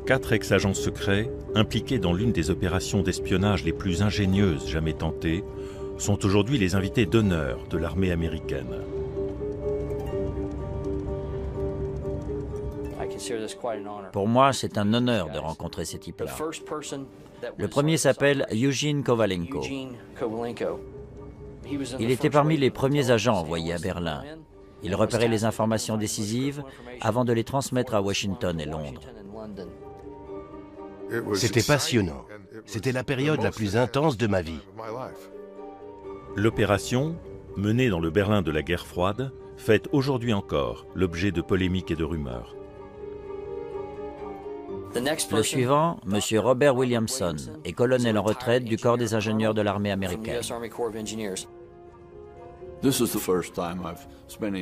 4 ex-agents secrets, impliqués dans l'une des opérations d'espionnage les plus ingénieuses jamais tentées, sont aujourd'hui les invités d'honneur de l'armée américaine. Pour moi, c'est un honneur de rencontrer ces types-là. Le premier s'appelle Eugene Kovalenko. Il était parmi les premiers agents envoyés à Berlin. Il repérait les informations décisives avant de les transmettre à Washington et Londres. C'était passionnant. C'était la période la plus intense de ma vie. L'opération, menée dans le Berlin de la guerre froide, fait aujourd'hui encore l'objet de polémiques et de rumeurs. Le suivant, M. Robert Williamson, est colonel en retraite du corps des ingénieurs de l'armée américaine.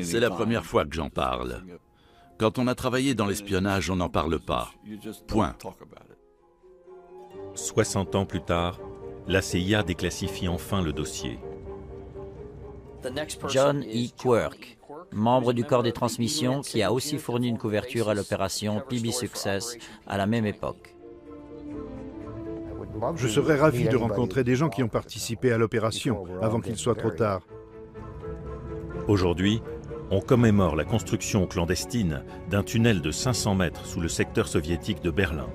C'est la première fois que j'en parle. Quand on a travaillé dans l'espionnage, on n'en parle pas. Point. 60 ans plus tard, la CIA déclassifie enfin le dossier. John E. Quirk, membre du corps des transmissions qui a aussi fourni une couverture à l'opération PB Success à la même époque. Je serais ravi de rencontrer des gens qui ont participé à l'opération avant qu'il soit trop tard. Aujourd'hui, on commémore la construction clandestine d'un tunnel de 500 mètres sous le secteur soviétique de Berlin.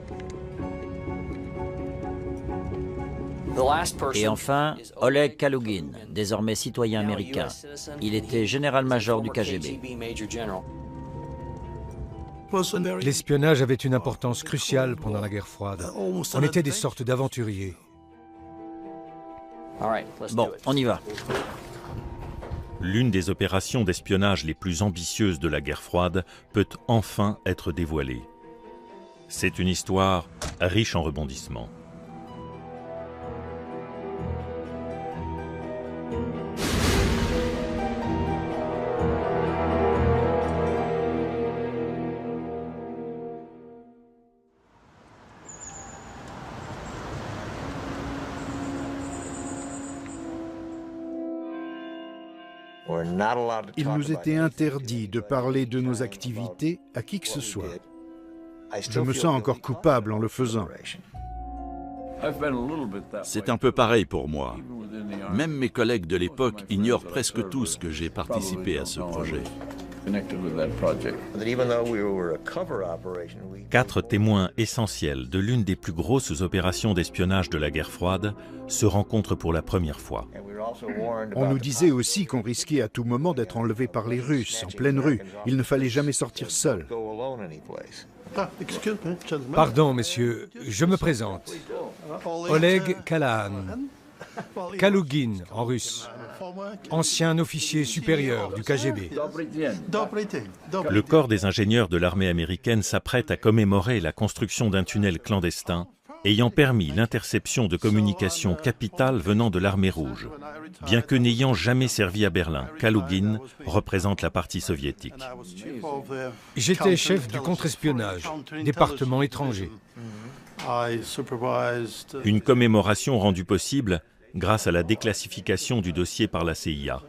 Et enfin, Oleg Kalugin, désormais citoyen américain. Il était général-major du KGB. L'espionnage avait une importance cruciale pendant la guerre froide. On était des sortes d'aventuriers. Bon, on y va. L'une des opérations d'espionnage les plus ambitieuses de la guerre froide peut enfin être dévoilée. C'est une histoire riche en rebondissements. Il nous était interdit de parler de nos activités à qui que ce soit. Je me sens encore coupable en le faisant. C'est un peu pareil pour moi. Même mes collègues de l'époque ignorent presque tous que j'ai participé à ce projet. 4 témoins essentiels de l'une des plus grosses opérations d'espionnage de la guerre froide se rencontrent pour la première fois. On nous disait aussi qu'on risquait à tout moment d'être enlevé par les Russes, en pleine rue. Il ne fallait jamais sortir seul. Pardon, messieurs, je me présente. Oleg Kalahan. Kalugin en russe. Ancien officier supérieur du KGB. Le corps des ingénieurs de l'armée américaine s'apprête à commémorer la construction d'un tunnel clandestin ayant permis l'interception de communications capitales venant de l'armée rouge. Bien que n'ayant jamais servi à Berlin, Kalugin représente la partie soviétique. J'étais chef du contre-espionnage, département étranger. Une commémoration rendue possible grâce à la déclassification du dossier par la CIA.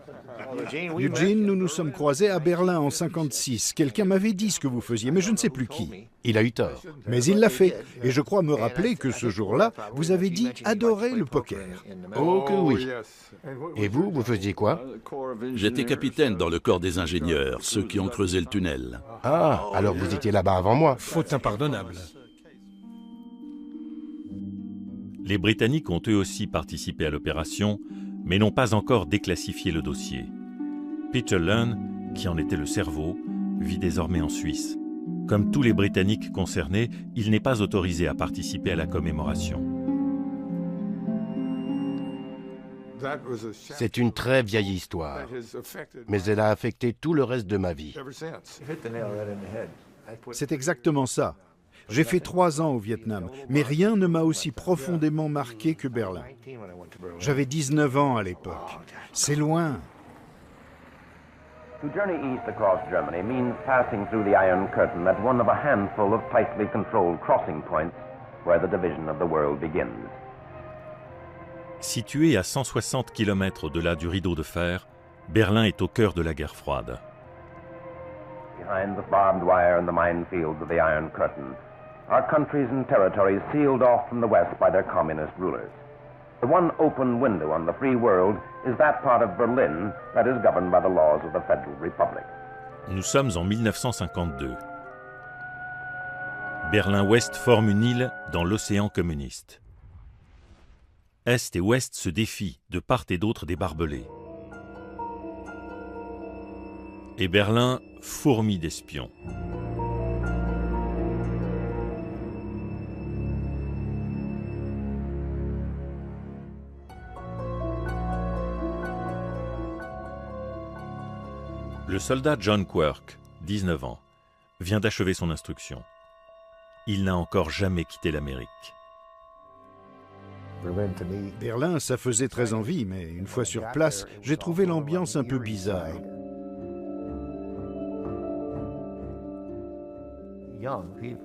Eugene, nous nous sommes croisés à Berlin en 1956. Quelqu'un m'avait dit ce que vous faisiez, mais je ne sais plus qui. Il a eu tort. Mais il l'a fait. Et je crois me rappeler que ce jour-là, vous avez dit adorer le poker. Oh que oui. Et vous, vous faisiez quoi? J'étais capitaine dans le corps des ingénieurs, ceux qui ont creusé le tunnel. Ah, alors vous étiez là-bas avant moi. Faute impardonnable. Les Britanniques ont eux aussi participé à l'opération, mais n'ont pas encore déclassifié le dossier. Peter Lunn, qui en était le cerveau, vit désormais en Suisse. Comme tous les Britanniques concernés, il n'est pas autorisé à participer à la commémoration. C'est une très vieille histoire, mais elle a affecté tout le reste de ma vie. C'est exactement ça. J'ai fait 3 ans au Vietnam, mais rien ne m'a aussi profondément marqué que Berlin. J'avais 19 ans à l'époque. C'est loin. To journey east across Germany means passing through the Iron Curtain at one of a handful of tightly controlled crossing points where the division of the world begins. Situé à 160 km au-delà du rideau de fer, Berlin est au cœur de la guerre froide. Behind the barbed wire and the minefields of the Iron Curtain, are countries and territories sealed off from the West by their communist rulers. The one open window on the free world is that part of Berlin that is governed by the laws of the Federal Republic. Nous sommes en 1952. Berlin-Ouest forme une île dans l'océan communiste. Est et Ouest se défient de part et d'autre des barbelés. Et Berlin fourmille d'espions. Le soldat John Quirk, 19 ans, vient d'achever son instruction. Il n'a encore jamais quitté l'Amérique. Berlin, ça faisait très envie, mais une fois sur place, j'ai trouvé l'ambiance un peu bizarre.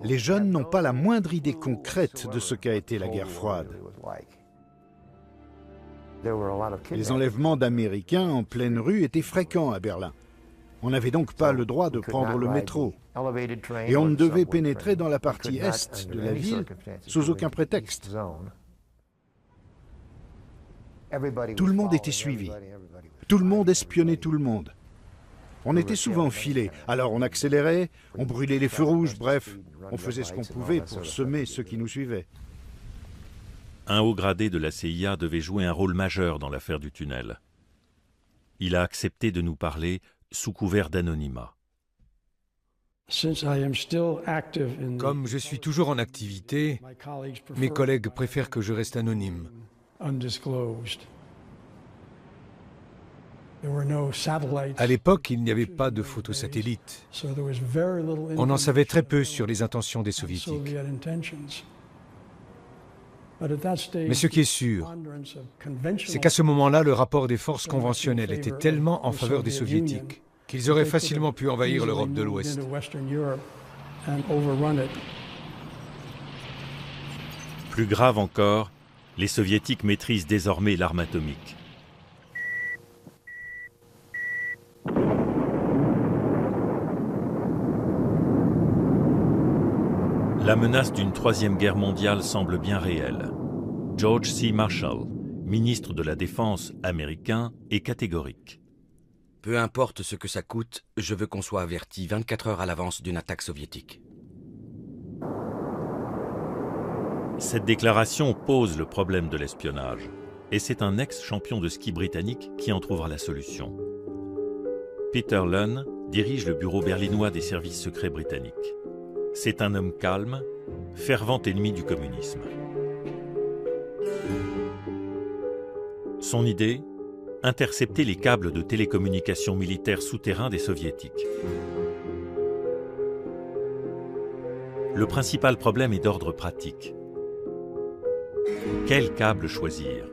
Les jeunes n'ont pas la moindre idée concrète de ce qu'a été la guerre froide. Les enlèvements d'Américains en pleine rue étaient fréquents à Berlin. On n'avait donc pas le droit de prendre le métro. Et on ne devait pénétrer dans la partie est de la ville sous aucun prétexte. Tout le monde était suivi. Tout le monde espionnait tout le monde. On était souvent filés, alors on accélérait, on brûlait les feux rouges, bref, on faisait ce qu'on pouvait pour semer ceux qui nous suivaient. Un haut gradé de la CIA devait jouer un rôle majeur dans l'affaire du tunnel. Il a accepté de nous parler sous couvert d'anonymat. Comme je suis toujours en activité, mes collègues préfèrent que je reste anonyme. À l'époque, il n'y avait pas de photos satellites. On en savait très peu sur les intentions des Soviétiques. Mais ce qui est sûr, c'est qu'à ce moment-là, le rapport des forces conventionnelles était tellement en faveur des Soviétiques qu'ils auraient facilement pu envahir l'Europe de l'Ouest. Plus grave encore, les Soviétiques maîtrisent désormais l'arme atomique. La menace d'une troisième guerre mondiale semble bien réelle. George C. Marshall, ministre de la Défense américain, est catégorique. Peu importe ce que ça coûte, je veux qu'on soit averti 24 heures à l'avance d'une attaque soviétique. Cette déclaration pose le problème de l'espionnage, et c'est un ex-champion de ski britannique qui en trouvera la solution. Peter Lunn dirige le bureau berlinois des services secrets britanniques. C'est un homme calme, fervent ennemi du communisme. Son idée ? Intercepter les câbles de télécommunications militaires souterrains des Soviétiques. Le principal problème est d'ordre pratique. Quel câble choisir ?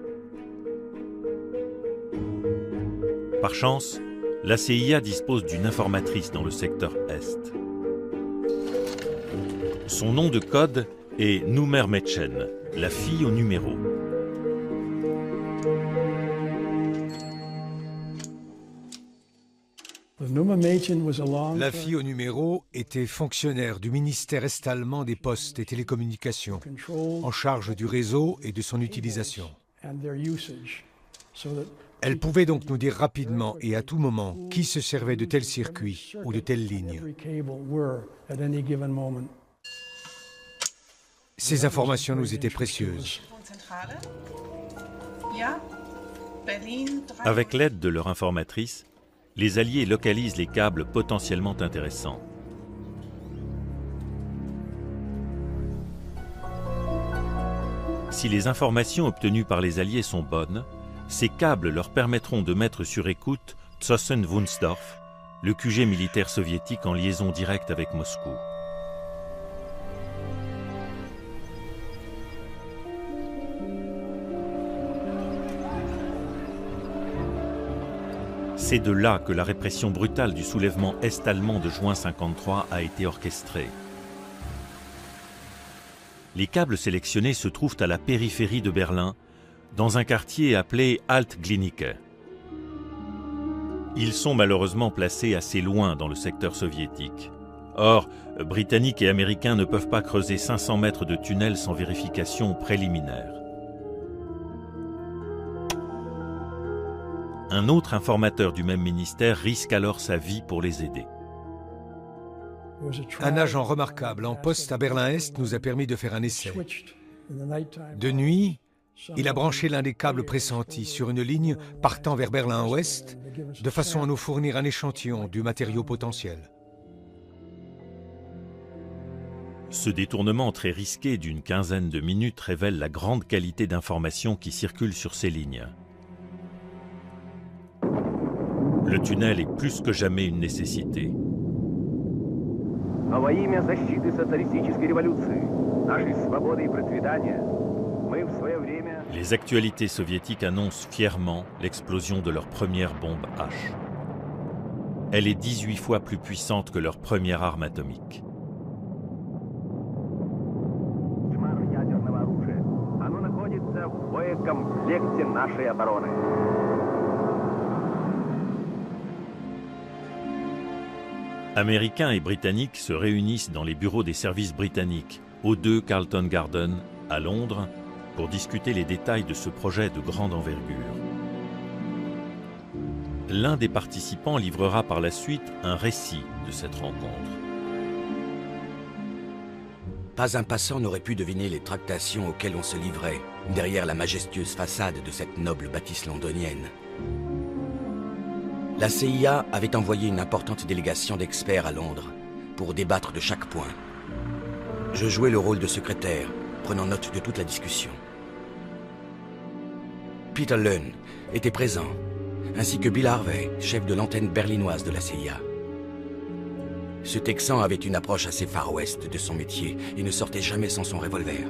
Par chance, la CIA dispose d'une informatrice dans le secteur Est. Son nom de code est Nummer Mädchen, la fille au numéro. La fille au numéro était fonctionnaire du ministère est-allemand des Postes et Télécommunications, en charge du réseau et de son utilisation. Elle pouvait donc nous dire rapidement et à tout moment qui se servait de tel circuit ou de telle ligne. Ces informations nous étaient précieuses. Avec l'aide de leur informatrice, les Alliés localisent les câbles potentiellement intéressants. Si les informations obtenues par les Alliés sont bonnes, ces câbles leur permettront de mettre sur écoute Zossen-Wunsdorf, le QG militaire soviétique en liaison directe avec Moscou. C'est de là que la répression brutale du soulèvement est-allemand de juin 1953 a été orchestrée. Les câbles sélectionnés se trouvent à la périphérie de Berlin, dans un quartier appelé Alt-Glienicke. Ils sont malheureusement placés assez loin dans le secteur soviétique. Or, Britanniques et Américains ne peuvent pas creuser 500 mètres de tunnel sans vérification préliminaire. Un autre informateur du même ministère risque alors sa vie pour les aider. Un agent remarquable en poste à Berlin-Est nous a permis de faire un essai. De nuit, il a branché l'un des câbles pressentis sur une ligne partant vers Berlin-Ouest, de façon à nous fournir un échantillon du matériau potentiel. Ce détournement très risqué d'une quinzaine de minutes révèle la grande qualité d'informations qui circulent sur ces lignes. Le tunnel est plus que jamais une nécessité. Les actualités soviétiques annoncent fièrement l'explosion de leur première bombe H. Elle est 18 fois plus puissante que leur première arme atomique. Américains et Britanniques se réunissent dans les bureaux des services britanniques, au 2 Carlton Garden, à Londres, pour discuter les détails de ce projet de grande envergure. L'un des participants livrera par la suite un récit de cette rencontre. Pas un passant n'aurait pu deviner les tractations auxquelles on se livrait derrière la majestueuse façade de cette noble bâtisse londonienne. La CIA avait envoyé une importante délégation d'experts à Londres pour débattre de chaque point. Je jouais le rôle de secrétaire, prenant note de toute la discussion. Peter Lunn était présent, ainsi que Bill Harvey, chef de l'antenne berlinoise de la CIA. Ce Texan avait une approche assez Far West de son métier et ne sortait jamais sans son revolver.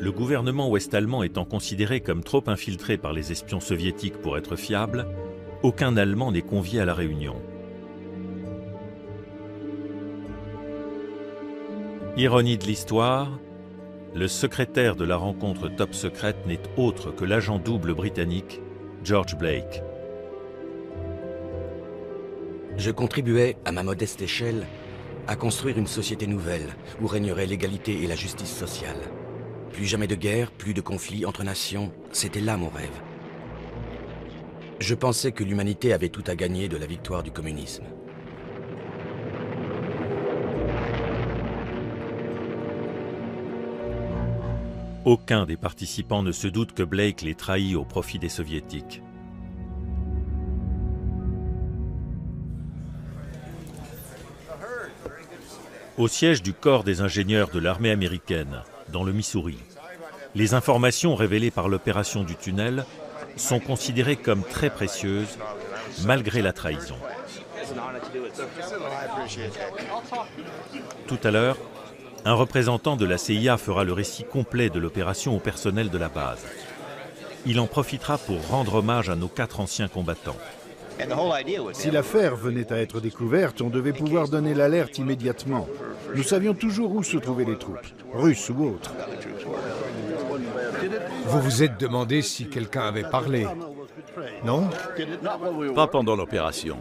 Le gouvernement ouest-allemand étant considéré comme trop infiltré par les espions soviétiques pour être fiable, aucun Allemand n'est convié à la réunion. Ironie de l'histoire, le secrétaire de la rencontre top secrète n'est autre que l'agent double britannique George Blake. Je contribuais, à ma modeste échelle, à construire une société nouvelle où régnerait l'égalité et la justice sociale. Plus jamais de guerre, plus de conflits entre nations, c'était là mon rêve. Je pensais que l'humanité avait tout à gagner de la victoire du communisme. Aucun des participants ne se doute que Blake les trahit au profit des soviétiques. Au siège du corps des ingénieurs de l'armée américaine, dans le Missouri, les informations révélées par l'opération du tunnel sont considérées comme très précieuses, malgré la trahison. Tout à l'heure, un représentant de la CIA fera le récit complet de l'opération au personnel de la base. Il en profitera pour rendre hommage à nos 4 anciens combattants. Si l'affaire venait à être découverte, on devait pouvoir donner l'alerte immédiatement. Nous savions toujours où se trouvaient les troupes, russes ou autres. Vous vous êtes demandé si quelqu'un avait parlé, non? Pas pendant l'opération.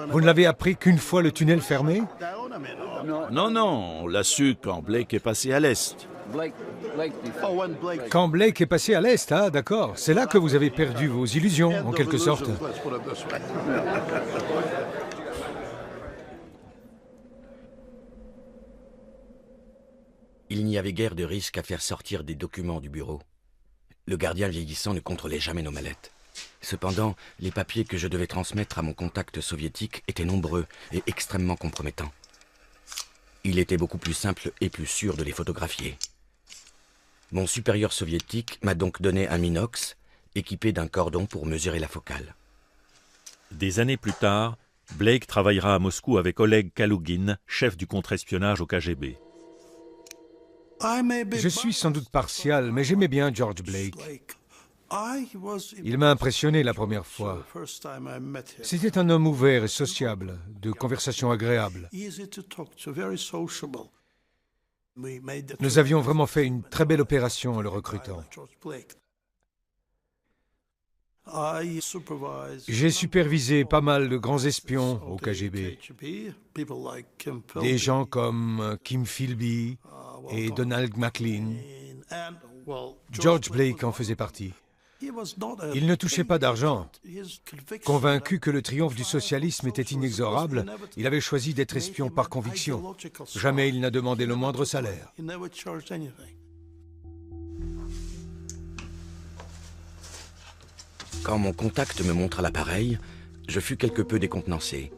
Vous ne l'avez appris qu'une fois le tunnel fermé? Non, on l'a su quand Blake est passé à l'Est. Quand Blake est passé à l'Est, ah d'accord. C'est là que vous avez perdu vos illusions, en quelque sorte. Il n'y avait guère de risque à faire sortir des documents du bureau. Le gardien vieillissant ne contrôlait jamais nos mallettes. Cependant, les papiers que je devais transmettre à mon contact soviétique étaient nombreux et extrêmement compromettants. Il était beaucoup plus simple et plus sûr de les photographier. Mon supérieur soviétique m'a donc donné un minox équipé d'un cordon pour mesurer la focale. Des années plus tard, Blake travaillera à Moscou avec Oleg Kalugin, chef du contre-espionnage au KGB. Je suis sans doute partial, mais j'aimais bien George Blake. Il m'a impressionné la première fois. C'était un homme ouvert et sociable, de conversation agréable. Nous avions vraiment fait une très belle opération en le recrutant. J'ai supervisé pas mal de grands espions au KGB. Des gens comme Kim Philby et Donald McLean. George Blake en faisait partie. Il ne touchait pas d'argent. Convaincu que le triomphe du socialisme était inexorable, il avait choisi d'être espion par conviction. Jamais il n'a demandé le moindre salaire. Quand mon contact me montra l'appareil, je fus quelque peu décontenancé.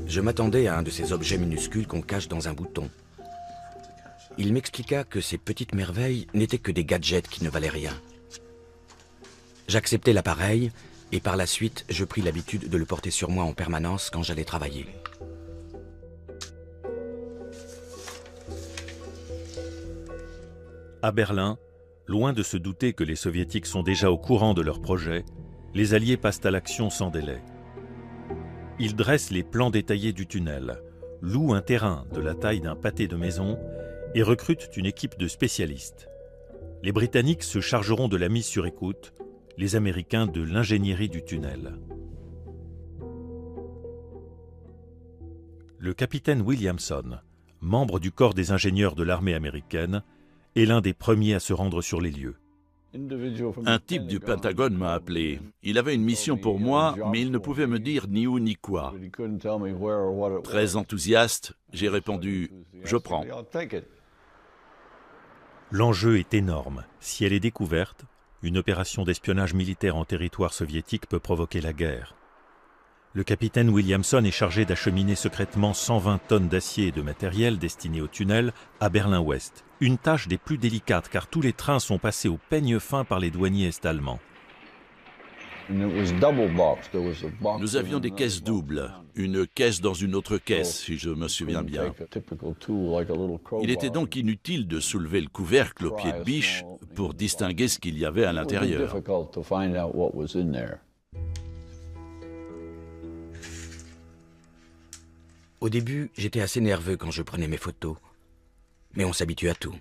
Je m'attendais à un de ces objets minuscules qu'on cache dans un bouton. Il m'expliqua que ces petites merveilles n'étaient que des gadgets qui ne valaient rien. J'acceptai l'appareil et par la suite, je pris l'habitude de le porter sur moi en permanence quand j'allais travailler. À Berlin, loin de se douter que les Soviétiques sont déjà au courant de leur projet, les Alliés passent à l'action sans délai. Ils dressent les plans détaillés du tunnel, louent un terrain de la taille d'un pâté de maison et recrutent une équipe de spécialistes. Les Britanniques se chargeront de la mise sur écoute, les Américains de l'ingénierie du tunnel. Le capitaine Williamson, membre du corps des ingénieurs de l'armée américaine, est l'un des premiers à se rendre sur les lieux. Un type du Pentagone m'a appelé. Il avait une mission pour moi, mais il ne pouvait me dire ni où ni quoi. Très enthousiaste, j'ai répondu « Je prends ». L'enjeu est énorme. Si elle est découverte, une opération d'espionnage militaire en territoire soviétique peut provoquer la guerre. Le capitaine Williamson est chargé d'acheminer secrètement 120 tonnes d'acier et de matériel destinés au tunnel à Berlin-Ouest. Une tâche des plus délicates car tous les trains sont passés au peigne fin par les douaniers est-allemands. Nous avions des caisses doubles, une caisse dans une autre caisse, si je me souviens bien. Il était donc inutile de soulever le couvercle au pied de biche pour distinguer ce qu'il y avait à l'intérieur. Au début, j'étais assez nerveux quand je prenais mes photos. Mais on s'habitue à tout.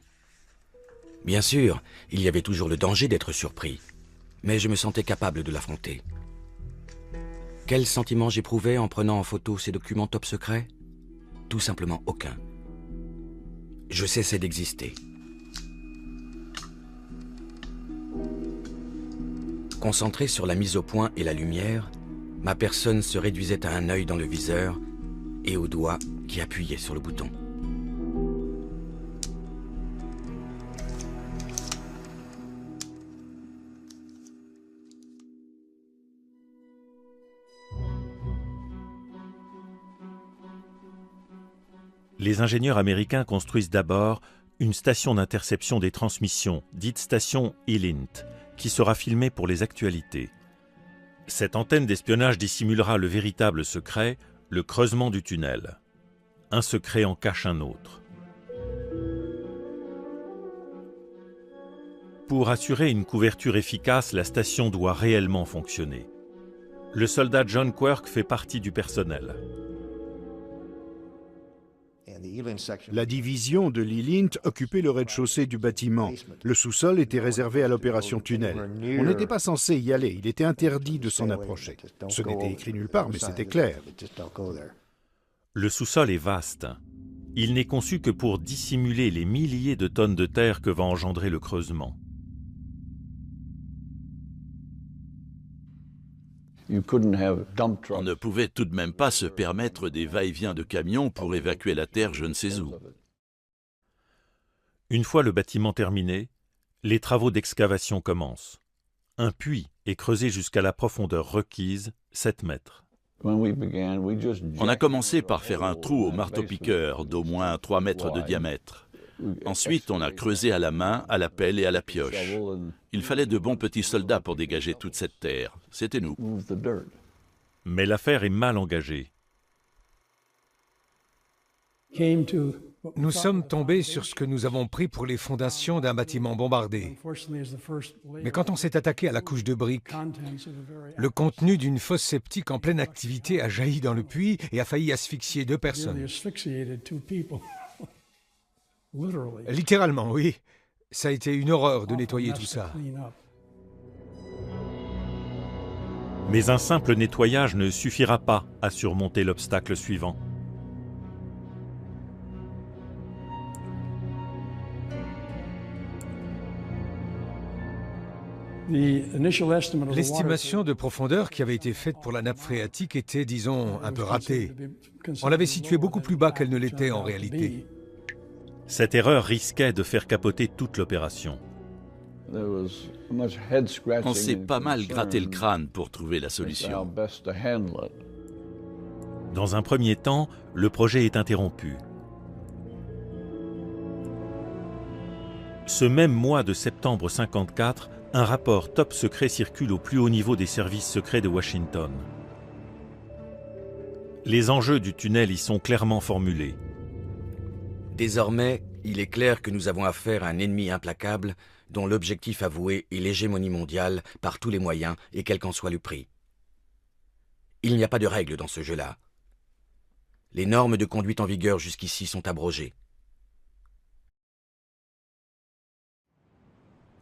Bien sûr, il y avait toujours le danger d'être surpris. Mais je me sentais capable de l'affronter. Quel sentiment j'éprouvais en prenant en photo ces documents top secrets? Tout simplement aucun. Je cessais d'exister. Concentré sur la mise au point et la lumière, ma personne se réduisait à un œil dans le viseur et aux doigts qui appuyaient sur le bouton. Les ingénieurs américains construisent d'abord une station d'interception des transmissions, dite station E-Lint, qui sera filmée pour les actualités. Cette antenne d'espionnage dissimulera le véritable secret, le creusement du tunnel. Un secret en cache un autre. Pour assurer une couverture efficace, la station doit réellement fonctionner. Le soldat John Quirk fait partie du personnel. La division de l'E-Lint occupait le rez-de-chaussée du bâtiment. Le sous-sol était réservé à l'opération tunnel. On n'était pas censé y aller, il était interdit de s'en approcher. Ce n'était écrit nulle part, mais c'était clair. Le sous-sol est vaste. Il n'est conçu que pour dissimuler les milliers de tonnes de terre que va engendrer le creusement. On ne pouvait tout de même pas se permettre des va-et-vient de camions pour évacuer la terre je ne sais où. Une fois le bâtiment terminé, les travaux d'excavation commencent. Un puits est creusé jusqu'à la profondeur requise, 7 mètres. On a commencé par faire un trou au marteau-piqueur d'au moins 3 mètres de diamètre. Ensuite, on a creusé à la main, à la pelle et à la pioche. Il fallait de bons petits soldats pour dégager toute cette terre. C'était nous. Mais l'affaire est mal engagée. Nous sommes tombés sur ce que nous avons pris pour les fondations d'un bâtiment bombardé. Mais quand on s'est attaqué à la couche de briques, le contenu d'une fosse septique en pleine activité a jailli dans le puits et a failli asphyxier 2 personnes. Littéralement, oui. Ça a été une horreur de nettoyer tout ça. Mais un simple nettoyage ne suffira pas à surmonter l'obstacle suivant. L'estimation de profondeur qui avait été faite pour la nappe phréatique était, disons, un peu ratée. On l'avait située beaucoup plus bas qu'elle ne l'était en réalité. Cette erreur risquait de faire capoter toute l'opération. On s'est pas mal gratté le crâne pour trouver la solution. Dans un premier temps, le projet est interrompu. Ce même mois de septembre 1954, un rapport top secret circule au plus haut niveau des services secrets de Washington. Les enjeux du tunnel y sont clairement formulés. Désormais, il est clair que nous avons affaire à un ennemi implacable dont l'objectif avoué est l'hégémonie mondiale par tous les moyens et quel qu'en soit le prix. Il n'y a pas de règles dans ce jeu-là. Les normes de conduite en vigueur jusqu'ici sont abrogées.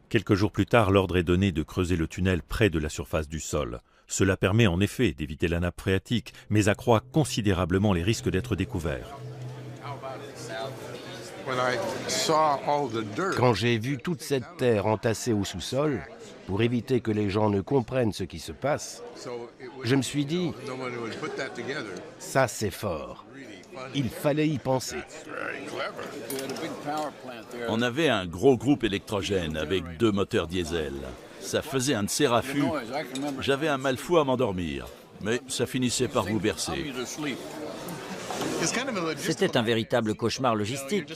Quelques jours plus tard, l'ordre est donné de creuser le tunnel près de la surface du sol. Cela permet en effet d'éviter la nappe phréatique, mais accroît considérablement les risques d'être découvert. Quand j'ai vu toute cette terre entassée au sous-sol, pour éviter que les gens ne comprennent ce qui se passe, je me suis dit, ça c'est fort. Il fallait y penser. On avait un gros groupe électrogène avec 2 moteurs diesel. Ça faisait un de ces raffus. J'avais un mal fou à m'endormir, mais ça finissait par vous bercer. C'était un véritable cauchemar logistique.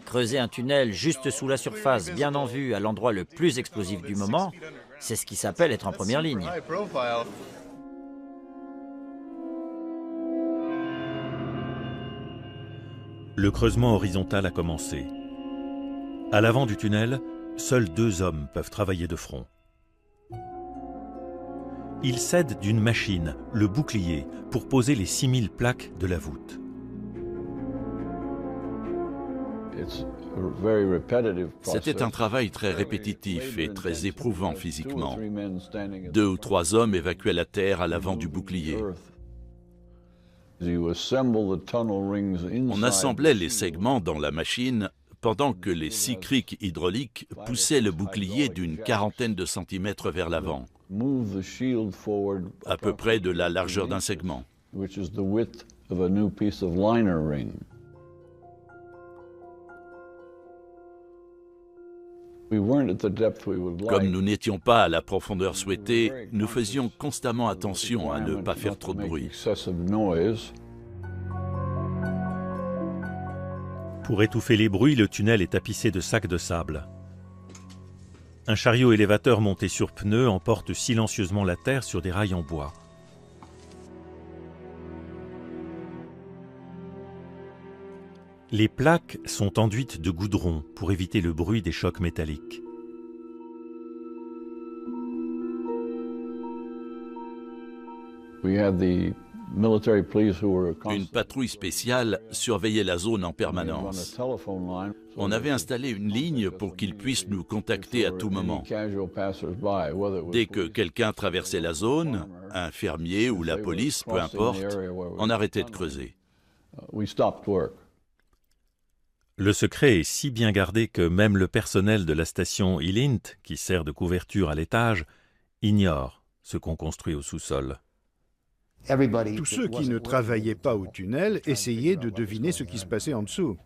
Creuser un tunnel juste sous la surface, bien en vue, à l'endroit le plus explosif du moment, c'est ce qui s'appelle être en première ligne. Le creusement horizontal a commencé. À l'avant du tunnel, seuls 2 hommes peuvent travailler de front. Ils s'aident d'une machine, le bouclier, pour poser les 6000 plaques de la voûte. C'était un travail très répétitif et très éprouvant physiquement. 2 ou 3 hommes évacuaient la terre à l'avant du bouclier. On assemblait les segments dans la machine pendant que les 6 crics hydrauliques poussaient le bouclier d'une 40aine de centimètres vers l'avant, à peu près de la largeur d'un segment. Comme nous n'étions pas à la profondeur souhaitée, nous faisions constamment attention à ne pas faire trop de bruit. Pour étouffer les bruits, le tunnel est tapissé de sacs de sable. Un chariot élévateur monté sur pneus emporte silencieusement la terre sur des rails en bois. Les plaques sont enduites de goudron pour éviter le bruit des chocs métalliques. Une patrouille spéciale surveillait la zone en permanence. On avait installé une ligne pour qu'ils puissent nous contacter à tout moment. Dès que quelqu'un traversait la zone, un fermier ou la police, peu importe, on arrêtait de creuser. Le secret est si bien gardé que même le personnel de la station Elint, qui sert de couverture à l'étage, ignore ce qu'on construit au sous-sol. Tous ceux qui ne travaillaient pas au tunnel essayaient de deviner ce qui se passait en dessous.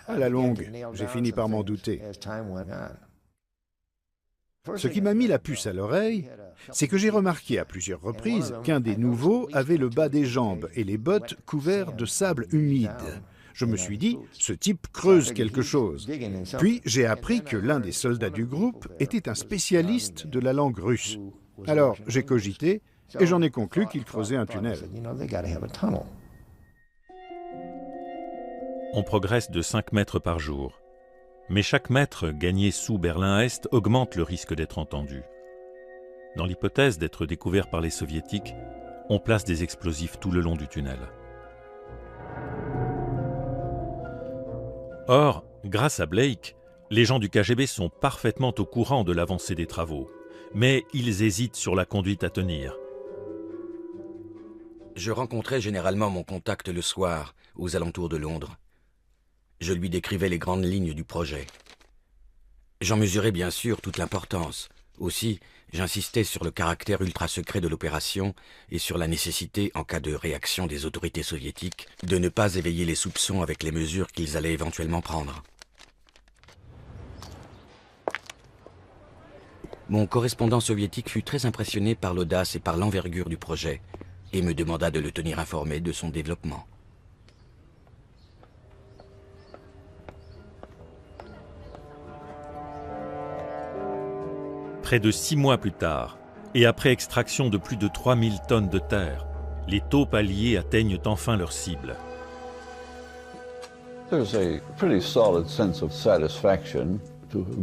À la longue, j'ai fini par m'en douter. Ce qui m'a mis la puce à l'oreille, c'est que j'ai remarqué à plusieurs reprises qu'un des nouveaux avait le bas des jambes et les bottes couverts de sable humide. Je me suis dit, ce type creuse quelque chose. Puis j'ai appris que l'un des soldats du groupe était un spécialiste de la langue russe. Alors j'ai cogité et j'en ai conclu qu'il creusait un tunnel. On progresse de 5 mètres par jour. Mais chaque mètre gagné sous Berlin-Est augmente le risque d'être entendu. Dans l'hypothèse d'être découvert par les Soviétiques, on place des explosifs tout le long du tunnel. Or, grâce à Blake, les gens du KGB sont parfaitement au courant de l'avancée des travaux. mais ils hésitent sur la conduite à tenir. Je rencontrais généralement mon contact le soir, aux alentours de Londres. Je lui décrivais les grandes lignes du projet. J'en mesurais bien sûr toute l'importance. Aussi, j'insistais sur le caractère ultra-secret de l'opération et sur la nécessité, en cas de réaction des autorités soviétiques, de ne pas éveiller les soupçons avec les mesures qu'ils allaient éventuellement prendre. Mon correspondant soviétique fut très impressionné par l'audace et par l'envergure du projet et me demanda de le tenir informé de son développement. Près de 6 mois plus tard, et après extraction de plus de 3000 tonnes de terre, les taupes alliées atteignent enfin leur cible.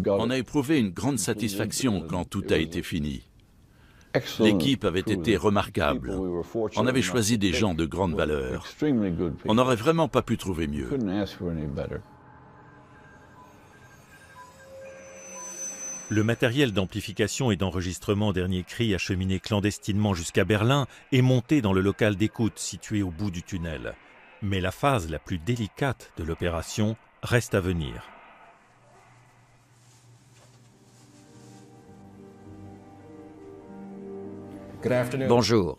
On a éprouvé une grande satisfaction quand tout a été fini. L'équipe avait été remarquable. On avait choisi des gens de grande valeur. On n'aurait vraiment pas pu trouver mieux. Le matériel d'amplification et d'enregistrement dernier cri acheminé clandestinement jusqu'à Berlin est monté dans le local d'écoute situé au bout du tunnel. Mais la phase la plus délicate de l'opération reste à venir. Bonjour.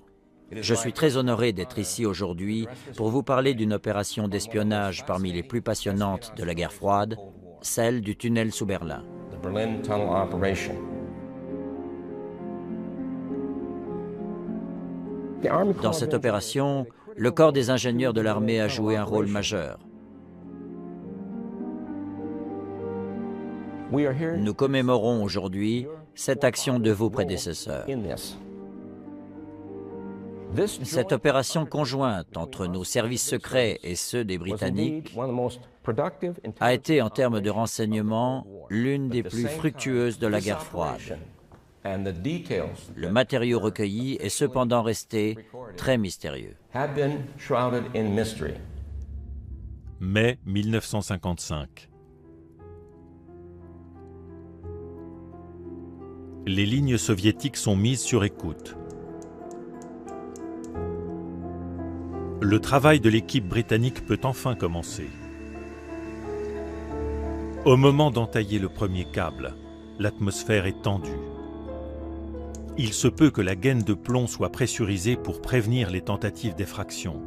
Je suis très honoré d'être ici aujourd'hui pour vous parler d'une opération d'espionnage parmi les plus passionnantes de la guerre froide, celle du tunnel sous Berlin. Dans cette opération, le corps des ingénieurs de l'armée a joué un rôle majeur. Nous commémorons aujourd'hui cette action de vos prédécesseurs. Cette opération conjointe entre nos services secrets et ceux des Britanniques a été, en termes de renseignement, l'une des plus fructueuses de la guerre froide. Le matériau recueilli est cependant resté très mystérieux. Mai 1955. Les lignes soviétiques sont mises sur écoute. Le travail de l'équipe britannique peut enfin commencer. Au moment d'entailler le premier câble, l'atmosphère est tendue. Il se peut que la gaine de plomb soit pressurisée pour prévenir les tentatives d'effraction.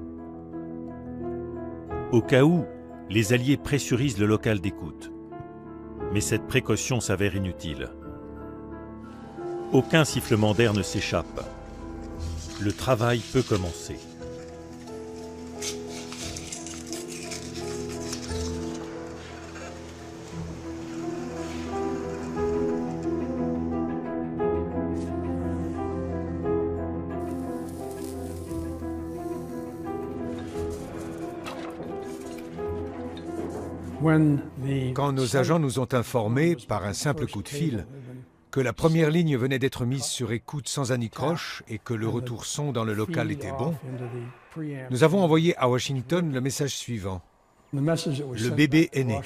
Au cas où, les Alliés pressurisent le local d'écoute. Mais cette précaution s'avère inutile. Aucun sifflement d'air ne s'échappe. Le travail peut commencer. Quand nos agents nous ont informés, par un simple coup de fil, que la première ligne venait d'être mise sur écoute sans anicroche et que le retour son dans le local était bon, nous avons envoyé à Washington le message suivant. Le bébé est né.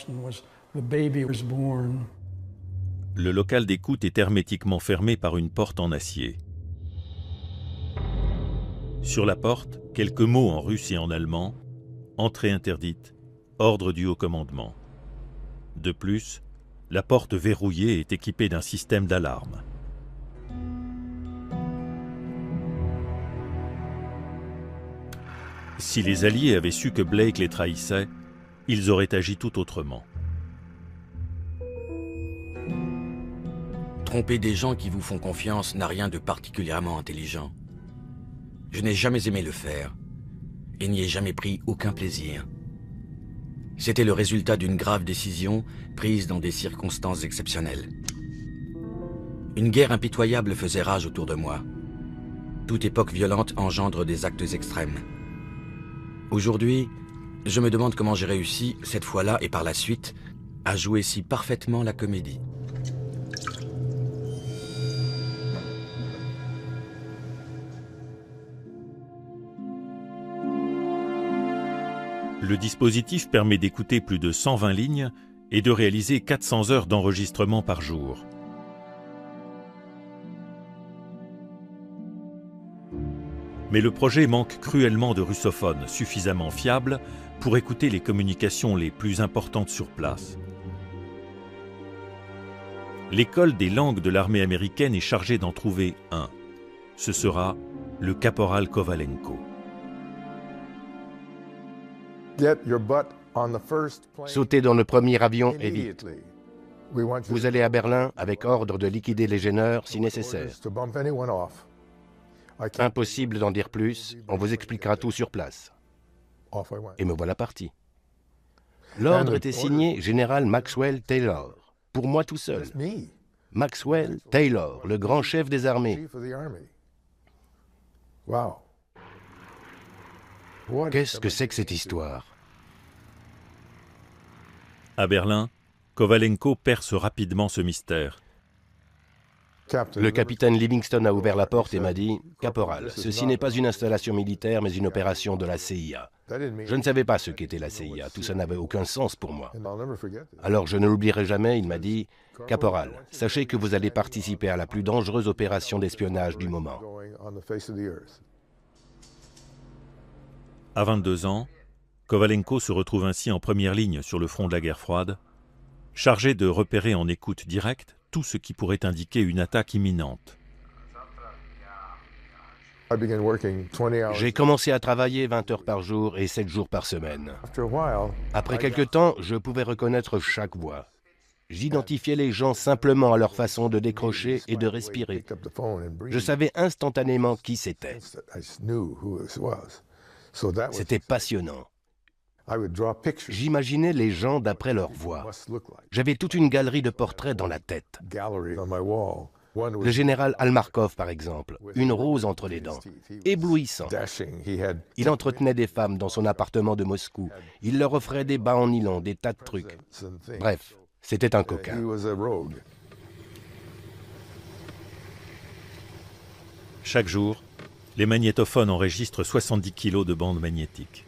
Le local d'écoute est hermétiquement fermé par une porte en acier. Sur la porte, quelques mots en russe et en allemand, entrée interdite, ordre du haut commandement. De plus, la porte verrouillée est équipée d'un système d'alarme. Si les Alliés avaient su que Blake les trahissait, ils auraient agi tout autrement. Tromper des gens qui vous font confiance n'a rien de particulièrement intelligent. Je n'ai jamais aimé le faire et n'y ai jamais pris aucun plaisir. C'était le résultat d'une grave décision prise dans des circonstances exceptionnelles. Une guerre impitoyable faisait rage autour de moi. Toute époque violente engendre des actes extrêmes. Aujourd'hui, je me demande comment j'ai réussi, cette fois-là et par la suite, à jouer si parfaitement la comédie. Le dispositif permet d'écouter plus de 120 lignes et de réaliser 400 heures d'enregistrement par jour. Mais le projet manque cruellement de russophones suffisamment fiables pour écouter les communications les plus importantes sur place. L'école des langues de l'armée américaine est chargée d'en trouver un. Ce sera le caporal Kovalenko. Sautez dans le premier avion et vite. Vous allez à Berlin avec ordre de liquider les gêneurs si nécessaire. Impossible d'en dire plus, on vous expliquera tout sur place. Et me voilà parti. L'ordre était signé Général Maxwell Taylor, pour moi tout seul. Maxwell Taylor, le grand chef des armées. Qu'est-ce que c'est que cette histoire? À Berlin, Kovalenko perce rapidement ce mystère. Le capitaine Livingston a ouvert la porte et m'a dit « Caporal, ceci n'est pas une installation militaire, mais une opération de la CIA. » Je ne savais pas ce qu'était la CIA, tout ça n'avait aucun sens pour moi. Alors je ne l'oublierai jamais, il m'a dit « Caporal, sachez que vous allez participer à la plus dangereuse opération d'espionnage du moment. » À 22 ans, Kovalenko se retrouve ainsi en première ligne sur le front de la guerre froide, chargé de repérer en écoute directe tout ce qui pourrait indiquer une attaque imminente. J'ai commencé à travailler 20 heures par jour et 7 jours par semaine. Après quelque temps, je pouvais reconnaître chaque voix. J'identifiais les gens simplement à leur façon de décrocher et de respirer. Je savais instantanément qui c'était. C'était passionnant. J'imaginais les gens d'après leur voix. J'avais toute une galerie de portraits dans la tête. Le général Almarkov, par exemple, une rose entre les dents, éblouissant. Il entretenait des femmes dans son appartement de Moscou. Il leur offrait des bas en nylon, des tas de trucs. Bref, c'était un coquin. Chaque jour, les magnétophones enregistrent 70 kilos de bandes magnétiques.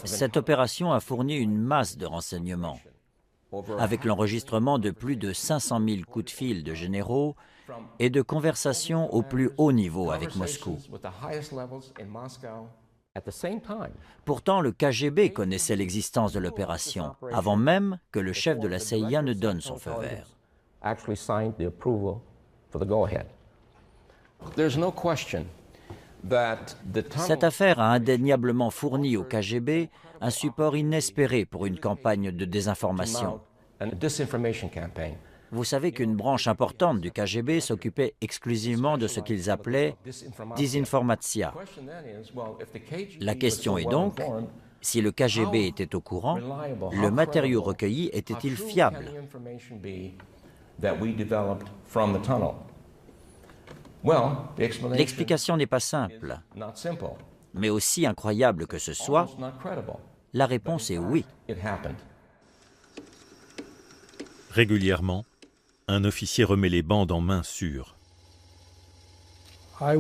Cette opération a fourni une masse de renseignements, avec l'enregistrement de plus de 500 000 coups de fil de généraux et de conversations au plus haut niveau avec Moscou. Pourtant, le KGB connaissait l'existence de l'opération, avant même que le chef de la CIA ne donne son feu vert. Cette affaire a indéniablement fourni au KGB un support inespéré pour une campagne de désinformation. Vous savez qu'une branche importante du KGB s'occupait exclusivement de ce qu'ils appelaient « désinformatia ». La question est donc, si le KGB était au courant, le matériau recueilli était-il fiable? L'explication n'est pas simple, mais aussi incroyable que ce soit, la réponse est oui. Régulièrement, un officier remet les bandes en main sûre. On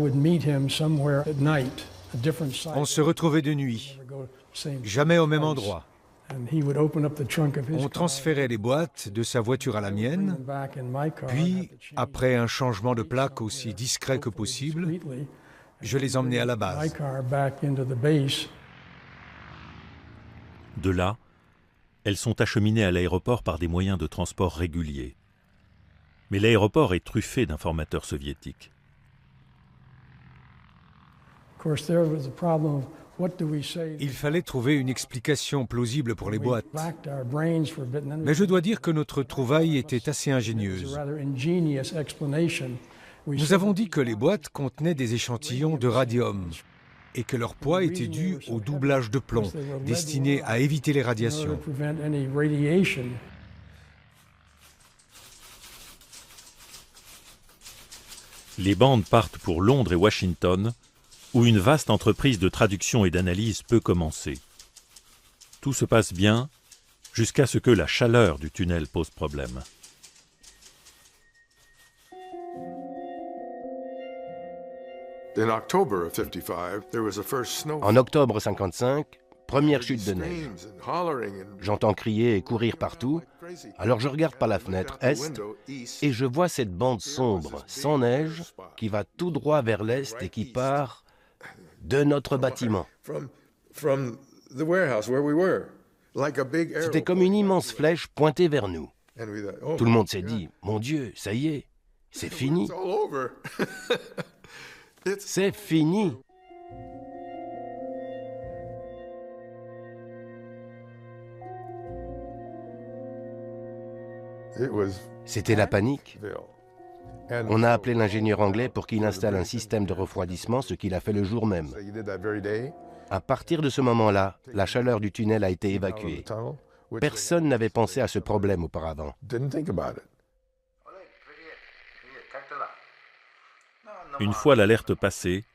se retrouvait de nuit, jamais au même endroit. On transférait les boîtes de sa voiture à la mienne, puis, après un changement de plaque aussi discret que possible, je les emmenais à la base. De là, elles sont acheminées à l'aéroport par des moyens de transport réguliers. Mais l'aéroport est truffé d'informateurs soviétiques. Il fallait trouver une explication plausible pour les boîtes. Mais je dois dire que notre trouvaille était assez ingénieuse. Nous avons dit que les boîtes contenaient des échantillons de radium et que leur poids était dû au doublage de plomb, destiné à éviter les radiations. Les bandes partent pour Londres et Washington, où une vaste entreprise de traduction et d'analyse peut commencer. Tout se passe bien, jusqu'à ce que la chaleur du tunnel pose problème. En octobre 1955, première chute de neige. J'entends crier et courir partout, Alors je regarde par la fenêtre est et je vois cette bande sombre, sans neige, qui va tout droit vers l'est et qui part de notre bâtiment. C'était comme une immense flèche pointée vers nous. Tout le monde s'est dit, mon Dieu, ça y est, c'est fini. C'est fini. C'était la panique. On a appelé l'ingénieur anglais pour qu'il installe un système de refroidissement, ce qu'il a fait le jour même. À partir de ce moment-là, la chaleur du tunnel a été évacuée. Personne n'avait pensé à ce problème auparavant. Une fois l'alerte passée,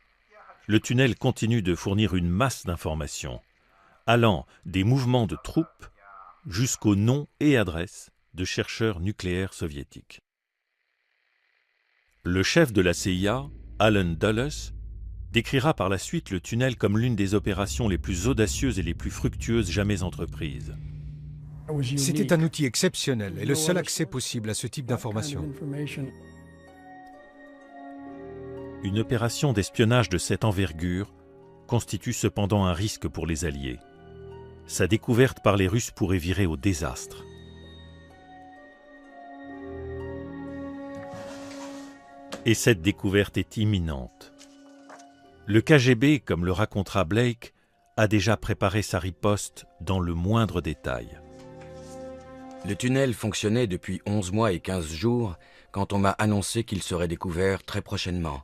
le tunnel continue de fournir une masse d'informations, allant des mouvements de troupes jusqu'aux noms et adresses de chercheurs nucléaires soviétiques. Le chef de la CIA, Allen Dulles, décrira par la suite le tunnel comme l'une des opérations les plus audacieuses et les plus fructueuses jamais entreprises. C'était un outil exceptionnel et le seul accès possible à ce type d'informations. Une opération d'espionnage de cette envergure constitue cependant un risque pour les Alliés. Sa découverte par les Russes pourrait virer au désastre. Et cette découverte est imminente. Le KGB, comme le racontera Blake, a déjà préparé sa riposte dans le moindre détail. Le tunnel fonctionnait depuis 11 mois et 15 jours quand on m'a annoncé qu'il serait découvert très prochainement.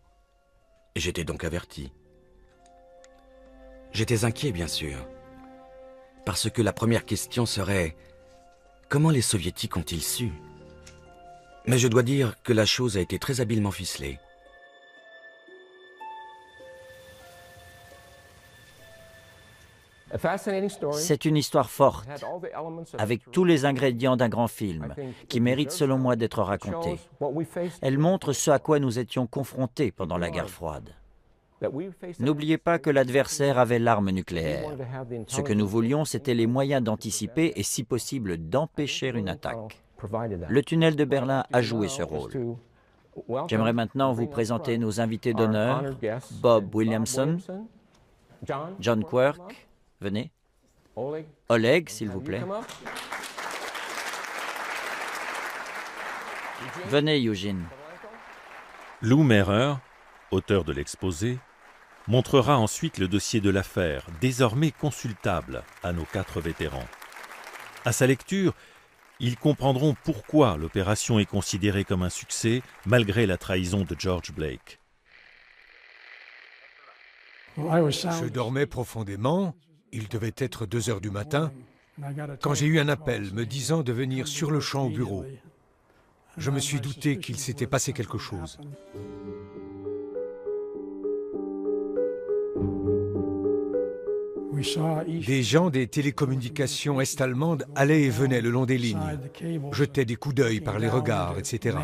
J'étais donc averti. J'étais inquiet, bien sûr, parce que la première question serait « Comment les Soviétiques ont-ils su ?» Mais je dois dire que la chose a été très habilement ficelée. C'est une histoire forte, avec tous les ingrédients d'un grand film, qui mérite selon moi d'être raconté. Elle montre ce à quoi nous étions confrontés pendant la guerre froide. N'oubliez pas que l'adversaire avait l'arme nucléaire. Ce que nous voulions, c'était les moyens d'anticiper et, si possible, d'empêcher une attaque. Le tunnel de Berlin a joué ce rôle. J'aimerais maintenant vous présenter nos invités d'honneur, Bob Williamson, John Quirk, venez, Oleg, s'il vous plaît. Venez, Eugene. Lou Mehrer, auteur de l'exposé, montrera ensuite le dossier de l'affaire, désormais consultable à nos 4 vétérans. À sa lecture, ils comprendront pourquoi l'opération est considérée comme un succès malgré la trahison de George Blake. Je dormais profondément, il devait être 2 heures du matin, quand j'ai eu un appel me disant de venir sur le champ au bureau. Je me suis douté qu'il s'était passé quelque chose. Des gens des télécommunications est-allemandes allaient et venaient le long des lignes, jetaient des coups d'œil par les regards, etc.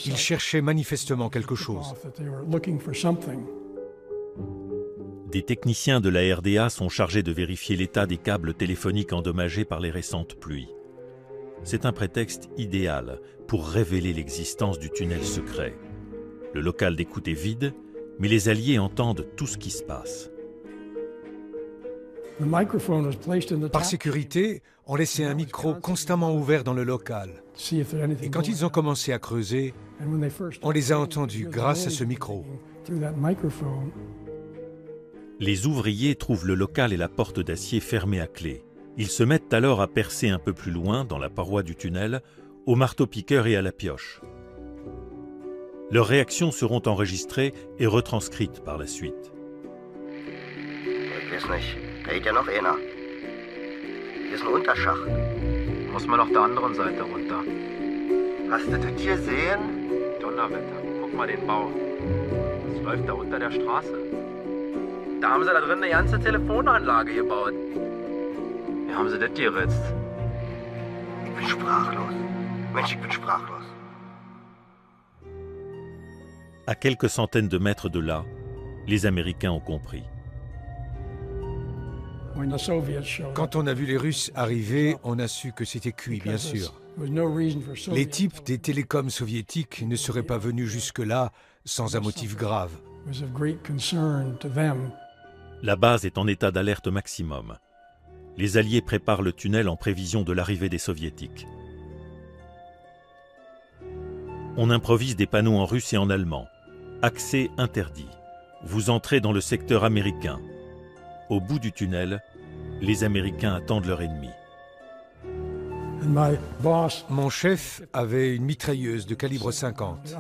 Ils cherchaient manifestement quelque chose. Des techniciens de la RDA sont chargés de vérifier l'état des câbles téléphoniques endommagés par les récentes pluies. C'est un prétexte idéal pour révéler l'existence du tunnel secret. Le local d'écoute est vide, mais les Alliés entendent tout ce qui se passe. Par sécurité, on laissait un micro constamment ouvert dans le local. Et quand ils ont commencé à creuser, on les a entendus grâce à ce micro. Les ouvriers trouvent le local et la porte d'acier fermés à clé. Ils se mettent alors à percer un peu plus loin, dans la paroi du tunnel, au marteau-piqueur et à la pioche. Leurs réactions seront enregistrées et retranscrites par la suite. Da geht ja noch einer. Hier ist ein Unterschacht. Muss man auf der anderen Seite runter. Hast du das hier gesehen? Donnerwetter. Guck mal den Bau. Das läuft da unter der Straße. Da haben sie da drin eine ganze Telefonanlage gebaut. Wie haben sie das geritzt? Ich bin sprachlos. Mensch, ich bin sprachlos. À quelques centaines de mètres de là, les Américains ont compris. Quand on a vu les Russes arriver, on a su que c'était cuit, bien sûr. Les types des télécoms soviétiques ne seraient pas venus jusque-là sans un motif grave. La base est en état d'alerte maximum. Les Alliés préparent le tunnel en prévision de l'arrivée des Soviétiques. On improvise des panneaux en russe et en allemand. Accès interdit. Vous entrez dans le secteur américain. Au bout du tunnel, les Américains attendent leur ennemi. Mon chef avait une mitrailleuse de calibre 50.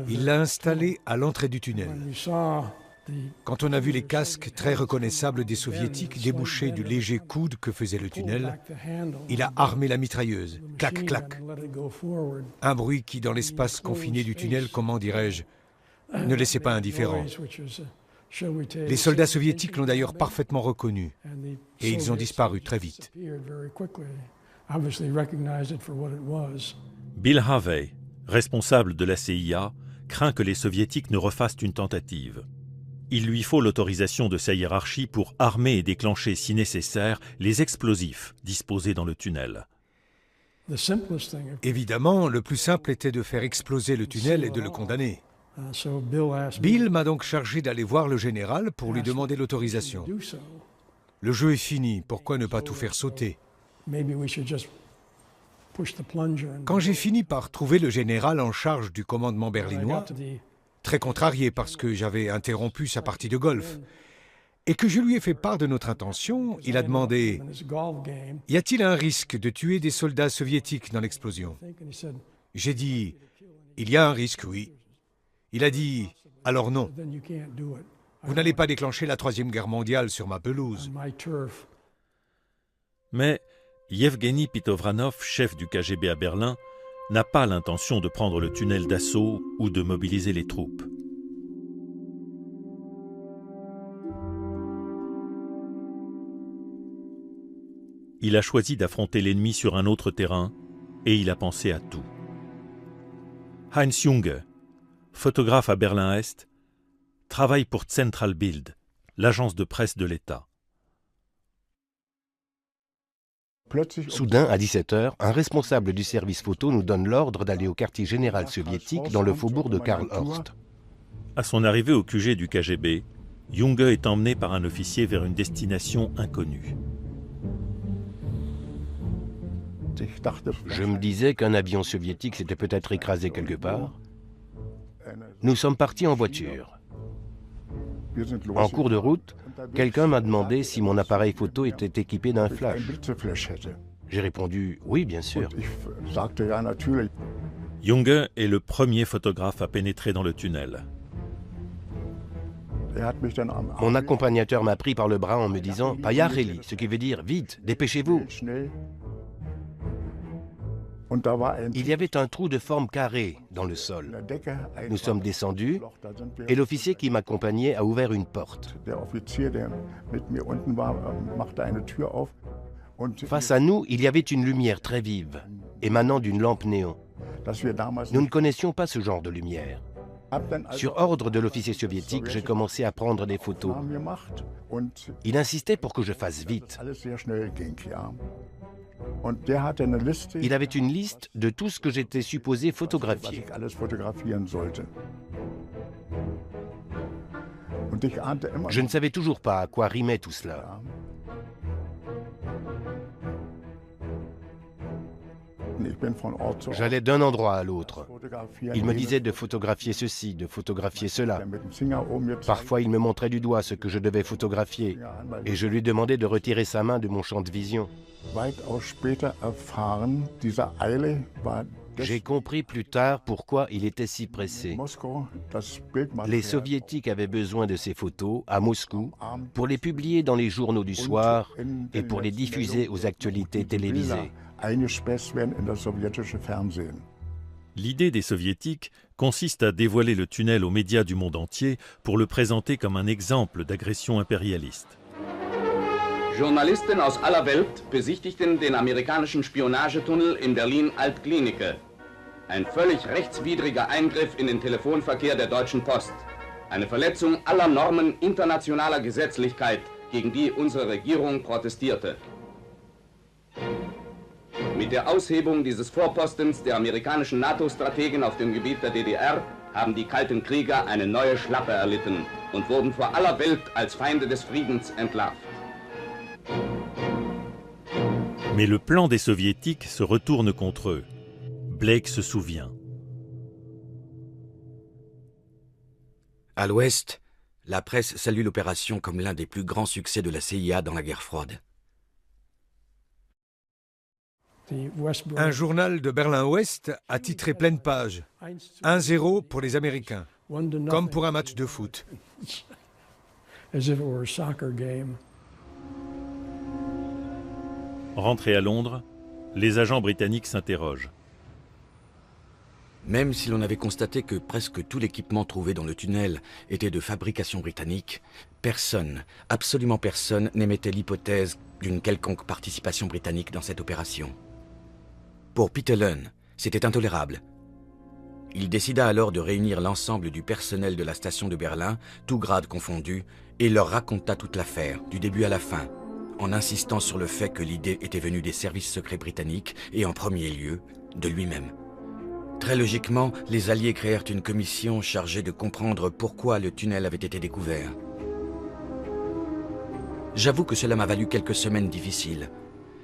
Il l'a installée à l'entrée du tunnel. Quand on a vu les casques très reconnaissables des Soviétiques déboucher du léger coude que faisait le tunnel, il a armé la mitrailleuse. Clac, clac. Un bruit qui, dans l'espace confiné du tunnel, comment dirais-je, ne laissait pas indifférent. Les soldats soviétiques l'ont d'ailleurs parfaitement reconnu et ils ont disparu très vite. Bill Harvey, responsable de la CIA, craint que les Soviétiques ne refassent une tentative. Il lui faut l'autorisation de sa hiérarchie pour armer et déclencher, si nécessaire, les explosifs disposés dans le tunnel. Évidemment, le plus simple était de faire exploser le tunnel et de le condamner. Bill m'a donc chargé d'aller voir le général pour lui demander l'autorisation. Le jeu est fini, pourquoi ne pas tout faire sauter? Quand j'ai fini par trouver le général en charge du commandement berlinois, très contrarié parce que j'avais interrompu sa partie de golf, et que je lui ai fait part de notre intention, il a demandé « Y a-t-il un risque de tuer des soldats soviétiques dans l'explosion ?» J'ai dit « Il y a un risque, oui. » Il a dit « Alors non. Vous n'allez pas déclencher la Troisième Guerre mondiale sur ma pelouse. » Mais Yevgeny Pitovranov, chef du KGB à Berlin, n'a pas l'intention de prendre le tunnel d'assaut ou de mobiliser les troupes. Il a choisi d'affronter l'ennemi sur un autre terrain et il a pensé à tout. Heinz Junge, photographe à Berlin-Est, travaille pour Central Bild, l'agence de presse de l'État. Soudain, à 17 h, un responsable du service photo nous donne l'ordre d'aller au quartier général soviétique dans le faubourg de Karl-Horst. À son arrivée au QG du KGB, Junge est emmené par un officier vers une destination inconnue. Je me disais qu'un avion soviétique s'était peut-être écrasé quelque part. Nous sommes partis en voiture. En cours de route, quelqu'un m'a demandé si mon appareil photo était équipé d'un flash. J'ai répondu « oui, bien sûr ». Junge est le premier photographe à pénétrer dans le tunnel. Mon accompagnateur m'a pris par le bras en me disant « Payacheli », ce qui veut dire « vite, dépêchez-vous ». Il y avait un trou de forme carrée dans le sol. Nous sommes descendus et l'officier qui m'accompagnait a ouvert une porte. Face à nous, il y avait une lumière très vive, émanant d'une lampe néon. Nous ne connaissions pas ce genre de lumière. Sur ordre de l'officier soviétique, j'ai commencé à prendre des photos. Il insistait pour que je fasse vite. Il avait une liste de tout ce que j'étais supposé photographier. Je ne savais toujours pas à quoi rimait tout cela. J'allais d'un endroit à l'autre. Il me disait de photographier ceci, de photographier cela. Parfois, il me montrait du doigt ce que je devais photographier et je lui demandais de retirer sa main de mon champ de vision. J'ai compris plus tard pourquoi il était si pressé. Les Soviétiques avaient besoin de ces photos à Moscou pour les publier dans les journaux du soir et pour les diffuser aux actualités télévisées. L'idée des Soviétiques consiste à dévoiler le tunnel aux médias du monde entier pour le présenter comme un exemple d'agression impérialiste. Journalisten aus aller Welt besichtigten den amerikanischen Spionagetunnel in Berlin-Altklinike. Ein völlig rechtswidriger Eingriff in den Telefonverkehr der Deutschen Post. Eine Verletzung aller Normen internationaler Gesetzlichkeit gegen die unsere Regierung protestierte. Mit der Aushebung dieses Vorpostens der amerikanischen NATO-Strategen auf dem Gebiet der DDR haben die kalten Krieger eine neue Schlappe erlitten und wurden vor aller Welt als Feinde des Friedens entlarvt. Mais le plan des Soviétiques se retourne contre eux. Blake se souvient. À l'Ouest, la presse salue l'opération comme l'un des plus grands succès de la CIA dans la guerre froide. Un journal de Berlin-Ouest a titré pleine page « 1-0 pour les Américains », comme pour un match de foot. Rentrés à Londres, les agents britanniques s'interrogent. Même si l'on avait constaté que presque tout l'équipement trouvé dans le tunnel était de fabrication britannique, personne, absolument personne, n'émettait l'hypothèse d'une quelconque participation britannique dans cette opération. Pour Peter Lunn, c'était intolérable. Il décida alors de réunir l'ensemble du personnel de la station de Berlin, tous grades confondus, et leur raconta toute l'affaire, du début à la fin, en insistant sur le fait que l'idée était venue des services secrets britanniques et en premier lieu, de lui-même. Très logiquement, les Alliés créèrent une commission chargée de comprendre pourquoi le tunnel avait été découvert. J'avoue que cela m'a valu quelques semaines difficiles,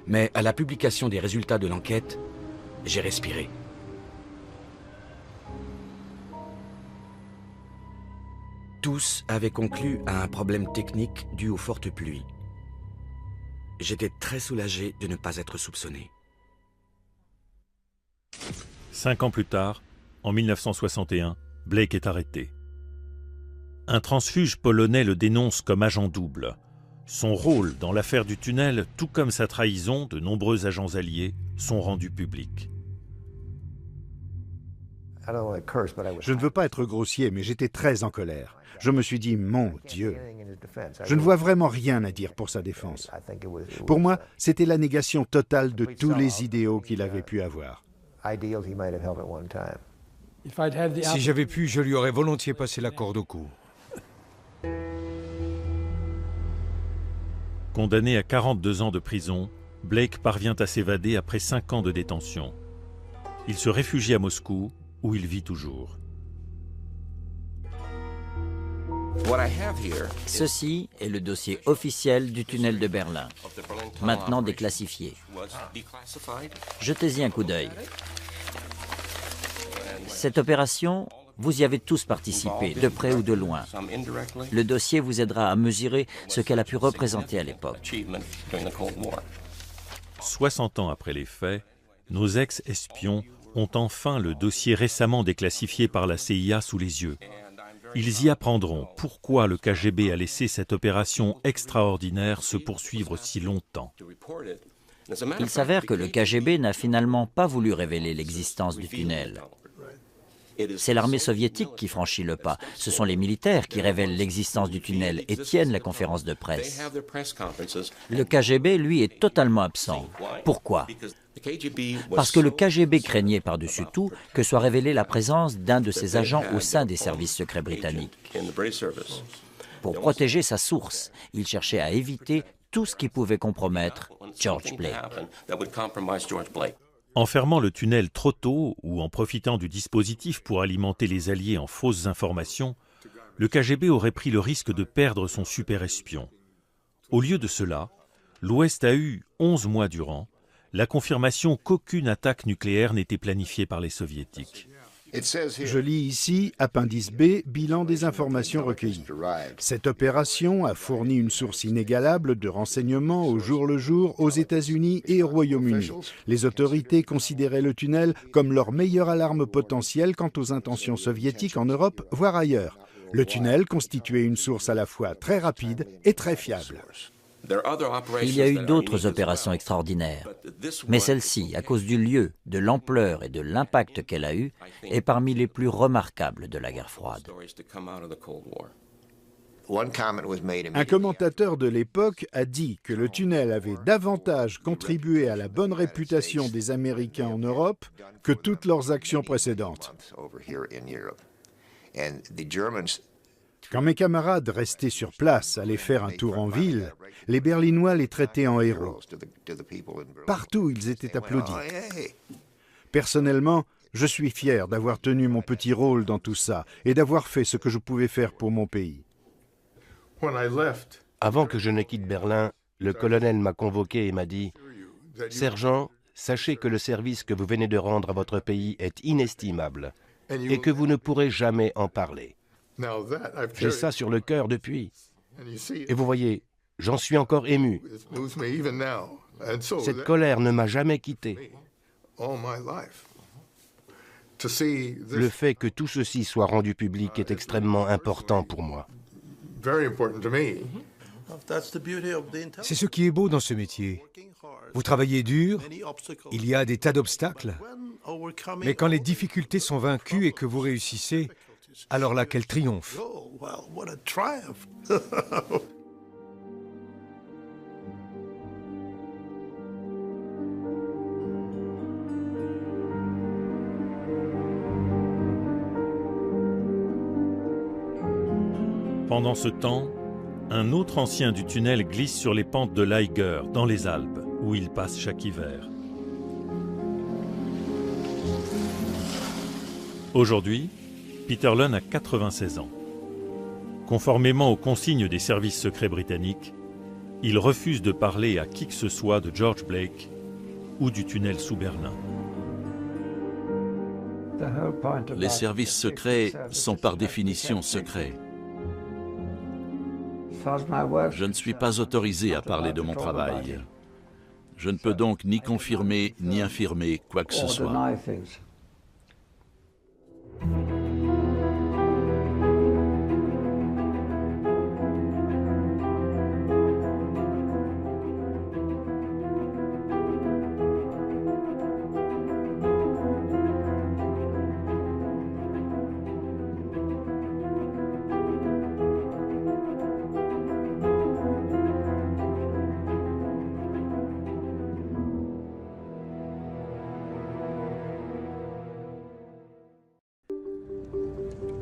mais à la publication des résultats de l'enquête, j'ai respiré. Tous avaient conclu à un problème technique dû aux fortes pluies. J'étais très soulagé de ne pas être soupçonné. 5 ans plus tard, en 1961, Blake est arrêté. Un transfuge polonais le dénonce comme agent double. Son rôle dans l'affaire du tunnel, tout comme sa trahison de nombreux agents alliés, sont rendus publics. Je ne veux pas être grossier, mais j'étais très en colère. Je me suis dit, mon Dieu, je ne vois vraiment rien à dire pour sa défense. Pour moi, c'était la négation totale de tous les idéaux qu'il avait pu avoir. Si j'avais pu, je lui aurais volontiers passé la corde au cou. Condamné à 42 ans de prison, Blake parvient à s'évader après 5 ans de détention. Il se réfugie à Moscou, où il vit toujours. Ceci est le dossier officiel du tunnel de Berlin, maintenant déclassifié. Jetez-y un coup d'œil. Cette opération, vous y avez tous participé, de près ou de loin. Le dossier vous aidera à mesurer ce qu'elle a pu représenter à l'époque. 60 ans après les faits, nos ex-espions ont enfin le dossier récemment déclassifié par la CIA sous les yeux. Ils y apprendront pourquoi le KGB a laissé cette opération extraordinaire se poursuivre si longtemps. Il s'avère que le KGB n'a finalement pas voulu révéler l'existence du tunnel. C'est l'armée soviétique qui franchit le pas. Ce sont les militaires qui révèlent l'existence du tunnel et tiennent la conférence de presse. Le KGB, lui, est totalement absent. Pourquoi ? Parce que le KGB craignait par-dessus tout que soit révélée la présence d'un de ses agents au sein des services secrets britanniques. Pour protéger sa source, il cherchait à éviter tout ce qui pouvait compromettre George Blake. En fermant le tunnel trop tôt ou en profitant du dispositif pour alimenter les Alliés en fausses informations, le KGB aurait pris le risque de perdre son super-espion. Au lieu de cela, l'Ouest a eu, 11 mois durant, la confirmation qu'aucune attaque nucléaire n'était planifiée par les Soviétiques. Je lis ici, appendice B, bilan des informations recueillies. Cette opération a fourni une source inégalable de renseignements au jour le jour aux États-Unis et au Royaume-Uni. Les autorités considéraient le tunnel comme leur meilleure alarme potentielle quant aux intentions soviétiques en Europe, voire ailleurs. Le tunnel constituait une source à la fois très rapide et très fiable. Il y a eu d'autres opérations extraordinaires, mais celle-ci, à cause du lieu, de l'ampleur et de l'impact qu'elle a eu, est parmi les plus remarquables de la guerre froide. Un commentateur de l'époque a dit que le tunnel avait davantage contribué à la bonne réputation des Américains en Europe que toutes leurs actions précédentes. Quand mes camarades restés sur place allaient faire un tour en ville, les Berlinois les traitaient en héros. Partout, ils étaient applaudis. Personnellement, je suis fier d'avoir tenu mon petit rôle dans tout ça et d'avoir fait ce que je pouvais faire pour mon pays. Avant que je ne quitte Berlin, le colonel m'a convoqué et m'a dit « Sergent, sachez que le service que vous venez de rendre à votre pays est inestimable et que vous ne pourrez jamais en parler. J'ai ça sur le cœur depuis. Et vous voyez, j'en suis encore ému. Cette colère ne m'a jamais quitté. Le fait que tout ceci soit rendu public est extrêmement important pour moi. C'est ce qui est beau dans ce métier. Vous travaillez dur, il y a des tas d'obstacles, mais quand les difficultés sont vaincues et que vous réussissez, alors là, quel triomphe! Pendant ce temps, un autre ancien du tunnel glisse sur les pentes de l'Eiger, dans les Alpes, où il passe chaque hiver. Aujourd'hui, Peter Lunn a 96 ans. Conformément aux consignes des services secrets britanniques, il refuse de parler à qui que ce soit de George Blake ou du tunnel sous Berlin. Les services secrets sont par définition secrets. Je ne suis pas autorisé à parler de mon travail. Je ne peux donc ni confirmer ni infirmer quoi que ce soit.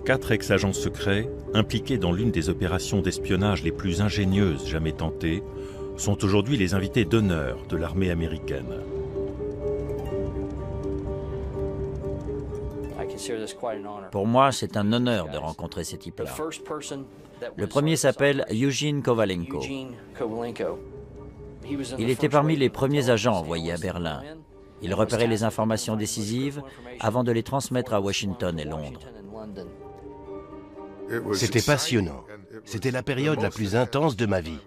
Quatre ex-agents secrets, impliqués dans l'une des opérations d'espionnage les plus ingénieuses jamais tentées, sont aujourd'hui les invités d'honneur de l'armée américaine. Pour moi, c'est un honneur de rencontrer ces types-là. Le premier s'appelle Eugene Kovalenko. Il était parmi les premiers agents envoyés à Berlin. Il repérait les informations décisives avant de les transmettre à Washington et Londres. C'était passionnant. C'était la période la plus intense de ma vie.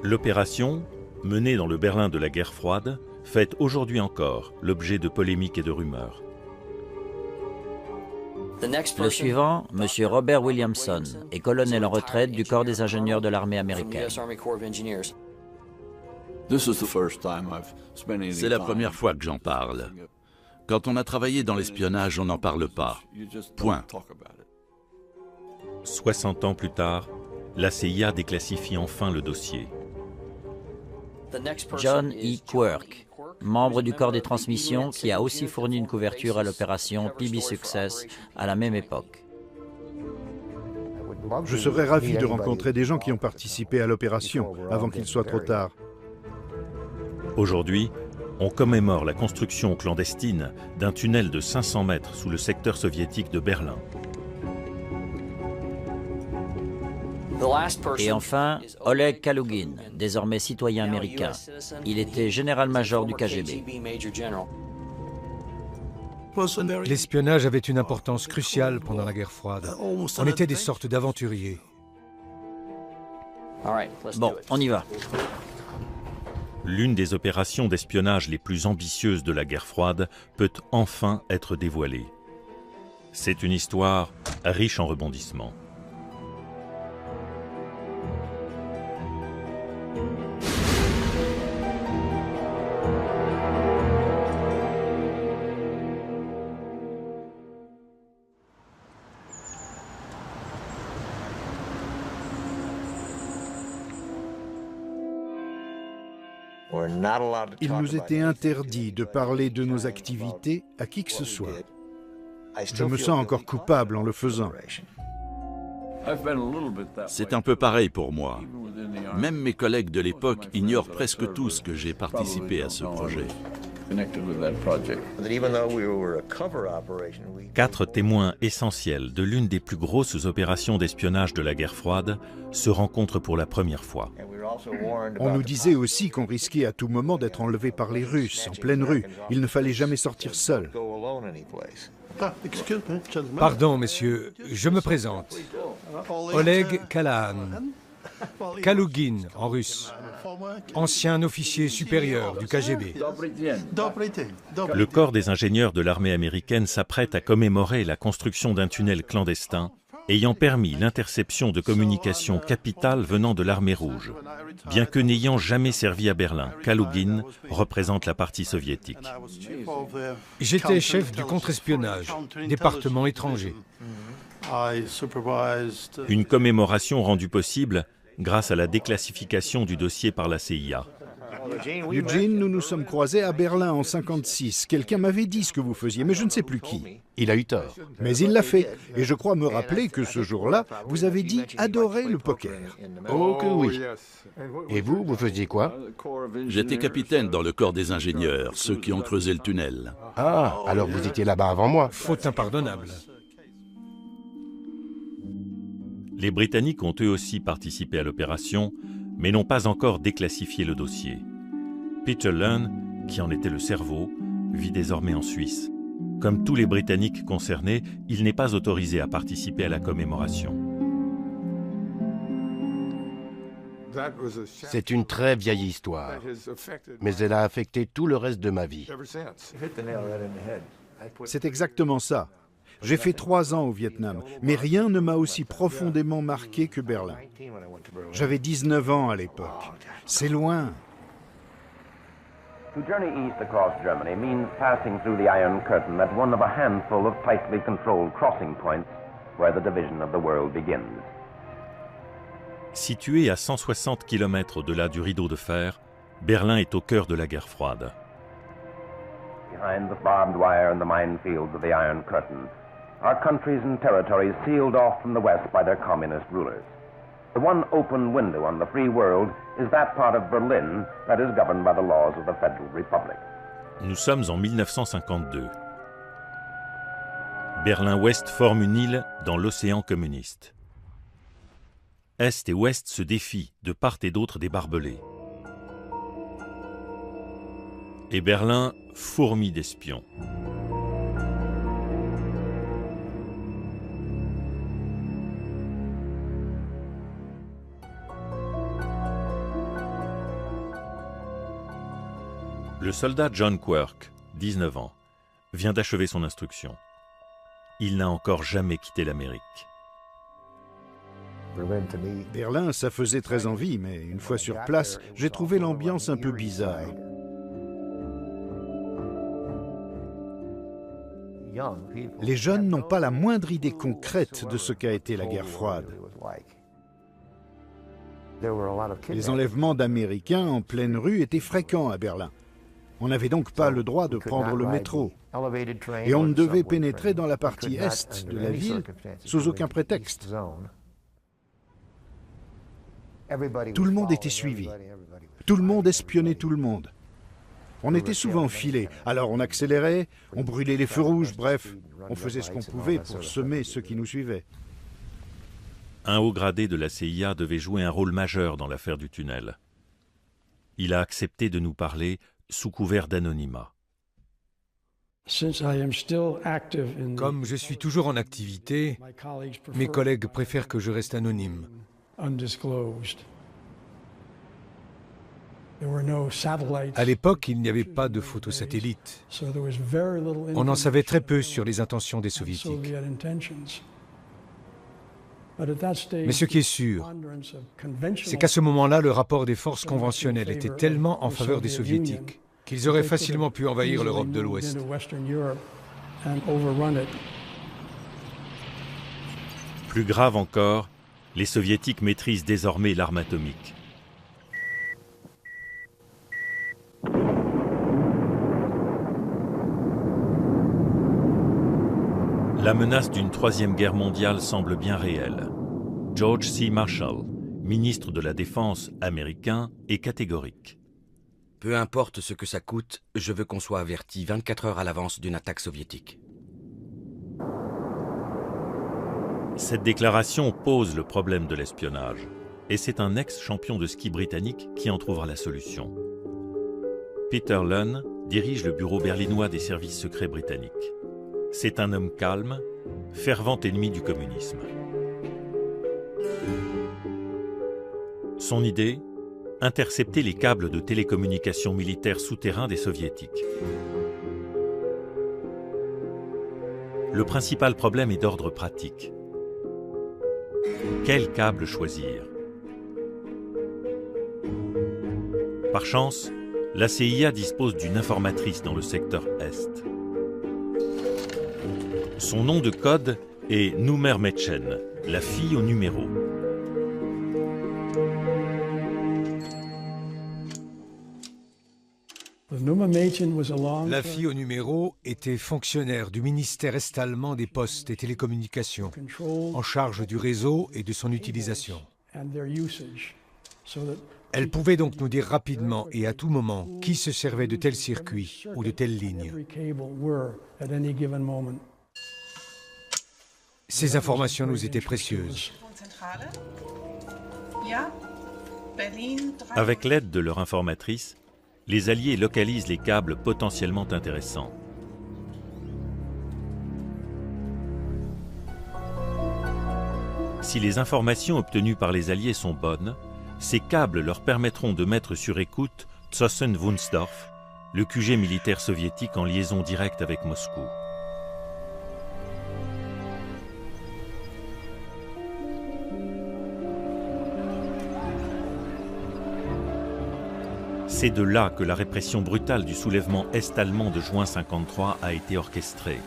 L'opération, menée dans le Berlin de la guerre froide, fait aujourd'hui encore l'objet de polémiques et de rumeurs. Le suivant, M. Robert Williamson, est colonel en retraite du corps des ingénieurs de l'armée américaine. C'est la première fois que j'en parle. Quand on a travaillé dans l'espionnage, on n'en parle pas. Point. 60 ans plus tard, la CIA déclassifie enfin le dossier. John E. Quirk, membre du corps des transmissions qui a aussi fourni une couverture à l'opération PB Success à la même époque. Je serais ravi de rencontrer des gens qui ont participé à l'opération avant qu'il soit trop tard. Aujourd'hui, on commémore la construction clandestine d'un tunnel de 500 mètres sous le secteur soviétique de Berlin. Et enfin, Oleg Kalugin, désormais citoyen américain. Il était général-major du KGB. L'espionnage avait une importance cruciale pendant la guerre froide. On était des sortes d'aventuriers. Bon, on y va. L'une des opérations d'espionnage les plus ambitieuses de la guerre froide peut enfin être dévoilée. C'est une histoire riche en rebondissements. Il nous était interdit de parler de nos activités à qui que ce soit. Je me sens encore coupable en le faisant. C'est un peu pareil pour moi. Même mes collègues de l'époque ignorent presque tous que j'ai participé à ce projet. 4 témoins essentiels de l'une des plus grosses opérations d'espionnage de la guerre froide se rencontrent pour la première fois. On nous disait aussi qu'on risquait à tout moment d'être enlevé par les Russes, en pleine rue. Il ne fallait jamais sortir seul. Pardon, messieurs, je me présente. Oleg Kalahan. Kalugin en russe. Ancien officier supérieur du KGB. Le corps des ingénieurs de l'armée américaine s'apprête à commémorer la construction d'un tunnel clandestin ayant permis l'interception de communications capitales venant de l'armée rouge. Bien que n'ayant jamais servi à Berlin, Kalugin représente la partie soviétique. J'étais chef du contre-espionnage, département étranger. Une commémoration rendue possible grâce à la déclassification du dossier par la CIA. Eugene, nous nous sommes croisés à Berlin en 1956. Quelqu'un m'avait dit ce que vous faisiez, mais je ne sais plus qui. Il a eu tort. Mais il l'a fait. Et je crois me rappeler que ce jour-là, vous avez dit adorer le poker. Oh que oui. Et vous, vous faisiez quoi? J'étais capitaine dans le corps des ingénieurs, ceux qui ont creusé le tunnel. Ah, alors vous étiez là-bas avant moi. Faute impardonnable. Les Britanniques ont eux aussi participé à l'opération, mais n'ont pas encore déclassifié le dossier. Peter Lunn, qui en était le cerveau, vit désormais en Suisse. Comme tous les Britanniques concernés, il n'est pas autorisé à participer à la commémoration. C'est une très vieille histoire, mais elle a affecté tout le reste de ma vie. C'est exactement ça. J'ai fait 3 ans au Vietnam, mais rien ne m'a aussi profondément marqué que Berlin. J'avais 19 ans à l'époque. C'est loin. To journey east across Germany means passing through the Iron Curtain at one of a handful of tightly controlled crossing points where the division of the world begins. Situé à 160 km au-delà du rideau de fer, Berlin est au cœur de la guerre froide. Behind the barbed wire and the minefields of the Iron Curtain are countries and territories sealed off from the West by their communist rulers. The one open window on the free world is that part of Berlin that is governed by the laws of the Federal Republic. Nous sommes en 1952. Berlin-Ouest forme une île dans l'océan communiste. Est et Ouest se défient de part et d'autre des barbelés. Et Berlin fourmille d'espions. Le soldat John Quirk, 19 ans, vient d'achever son instruction. Il n'a encore jamais quitté l'Amérique. Berlin, ça faisait très envie, mais une fois sur place, j'ai trouvé l'ambiance un peu bizarre. Les jeunes n'ont pas la moindre idée concrète de ce qu'a été la guerre froide. Les enlèvements d'Américains en pleine rue étaient fréquents à Berlin. On n'avait donc pas le droit de prendre le métro. Et on ne devait pénétrer dans la partie est de la ville sous aucun prétexte. Tout le monde était suivi. Tout le monde espionnait tout le monde. On était souvent filés, alors on accélérait, on brûlait les feux rouges, bref, on faisait ce qu'on pouvait pour semer ceux qui nous suivaient. Un haut gradé de la CIA devait jouer un rôle majeur dans l'affaire du tunnel. Il a accepté de nous parler sous couvert d'anonymat. Comme je suis toujours en activité, mes collègues préfèrent que je reste anonyme. À l'époque, il n'y avait pas de photosatellites. On en savait très peu sur les intentions des Soviétiques. Mais ce qui est sûr, c'est qu'à ce moment-là, le rapport des forces conventionnelles était tellement en faveur des Soviétiques qu'ils auraient facilement pu envahir l'Europe de l'Ouest. Plus grave encore, les Soviétiques maîtrisent désormais l'arme atomique. La menace d'une troisième guerre mondiale semble bien réelle. George C. Marshall, ministre de la Défense américain, est catégorique. Peu importe ce que ça coûte, je veux qu'on soit averti 24 heures à l'avance d'une attaque soviétique. Cette déclaration pose le problème de l'espionnage, et c'est un ex-champion de ski britannique qui en trouvera la solution. Peter Lunn dirige le bureau berlinois des services secrets britanniques. C'est un homme calme, fervent ennemi du communisme. Son idée ? Intercepter les câbles de télécommunications militaires souterrains des soviétiques. Le principal problème est d'ordre pratique. Quel câble choisir? Par chance, la CIA dispose d'une informatrice dans le secteur Est. Son nom de code est Numer Mädchen, la fille au numéro. La fille au numéro était fonctionnaire du ministère est-allemand des Postes et Télécommunications, en charge du réseau et de son utilisation. Elle pouvait donc nous dire rapidement et à tout moment qui se servait de tel circuit ou de telle ligne. Ces informations nous étaient précieuses. Avec l'aide de leur informatrice, les Alliés localisent les câbles potentiellement intéressants. Si les informations obtenues par les Alliés sont bonnes, ces câbles leur permettront de mettre sur écoute Zossen-Wunsdorf, le QG militaire soviétique en liaison directe avec Moscou. C'est de là que la répression brutale du soulèvement est-allemand de juin 1953 a été orchestrée.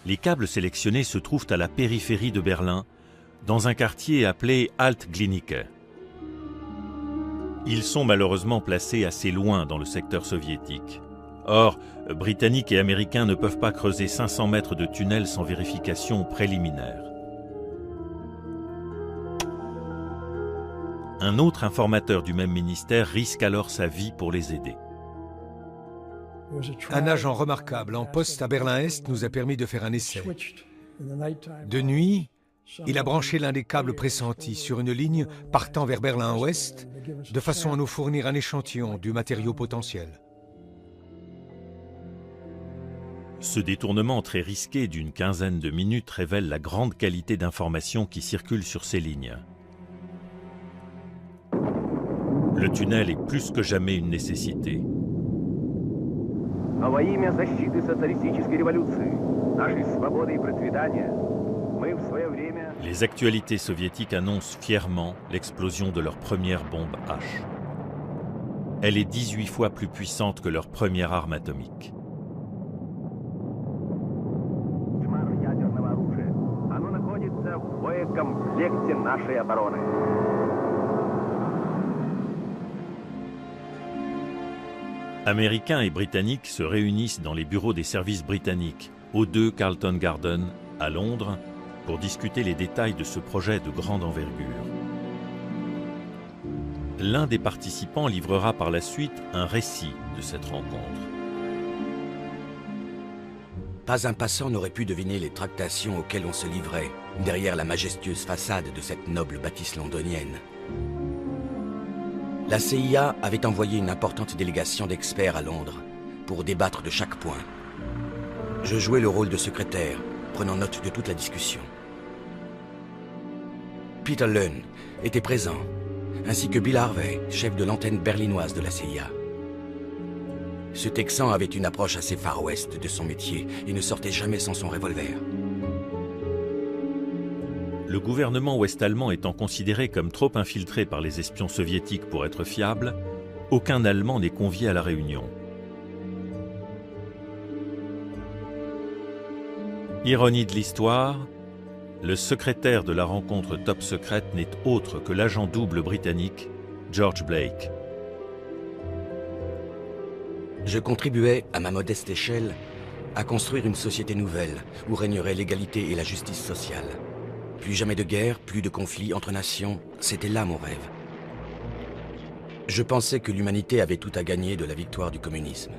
Les câbles sélectionnés se trouvent à la périphérie de Berlin, dans un quartier appelé Alt-Glienicke. Ils sont malheureusement placés assez loin dans le secteur soviétique. Or, Britanniques et Américains ne peuvent pas creuser 500 mètres de tunnel sans vérification préliminaire. Un autre informateur du même ministère risque alors sa vie pour les aider. Un agent remarquable en poste à Berlin-Est nous a permis de faire un essai. De nuit, il a branché l'un des câbles pressentis sur une ligne partant vers Berlin-Ouest, de façon à nous fournir un échantillon du matériau potentiel. Ce détournement très risqué d'une quinzaine de minutes révèle la grande qualité d'informations qui circulent sur ces lignes. Le tunnel est plus que jamais une nécessité. Les actualités soviétiques annoncent fièrement l'explosion de leur première bombe H. Elle est 18 fois plus puissante que leur première arme atomique. Américains et Britanniques se réunissent dans les bureaux des services britanniques, au 2 Carlton Garden, à Londres, pour discuter les détails de ce projet de grande envergure. L'un des participants livrera par la suite un récit de cette rencontre. Pas un passant n'aurait pu deviner les tractations auxquelles on se livrait derrière la majestueuse façade de cette noble bâtisse londonienne. La CIA avait envoyé une importante délégation d'experts à Londres pour débattre de chaque point. Je jouais le rôle de secrétaire, prenant note de toute la discussion. Peter Lunn était présent, ainsi que Bill Harvey, chef de l'antenne berlinoise de la CIA. Ce Texan avait une approche assez Far West de son métier et ne sortait jamais sans son revolver. Le gouvernement ouest-allemand étant considéré comme trop infiltré par les espions soviétiques pour être fiable, aucun Allemand n'est convié à la réunion. Ironie de l'histoire, le secrétaire de la rencontre top secrète n'est autre que l'agent double britannique George Blake. Je contribuais, à ma modeste échelle, à construire une société nouvelle où régnerait l'égalité et la justice sociale. Plus jamais de guerre, plus de conflits entre nations, c'était là mon rêve. Je pensais que l'humanité avait tout à gagner de la victoire du communisme.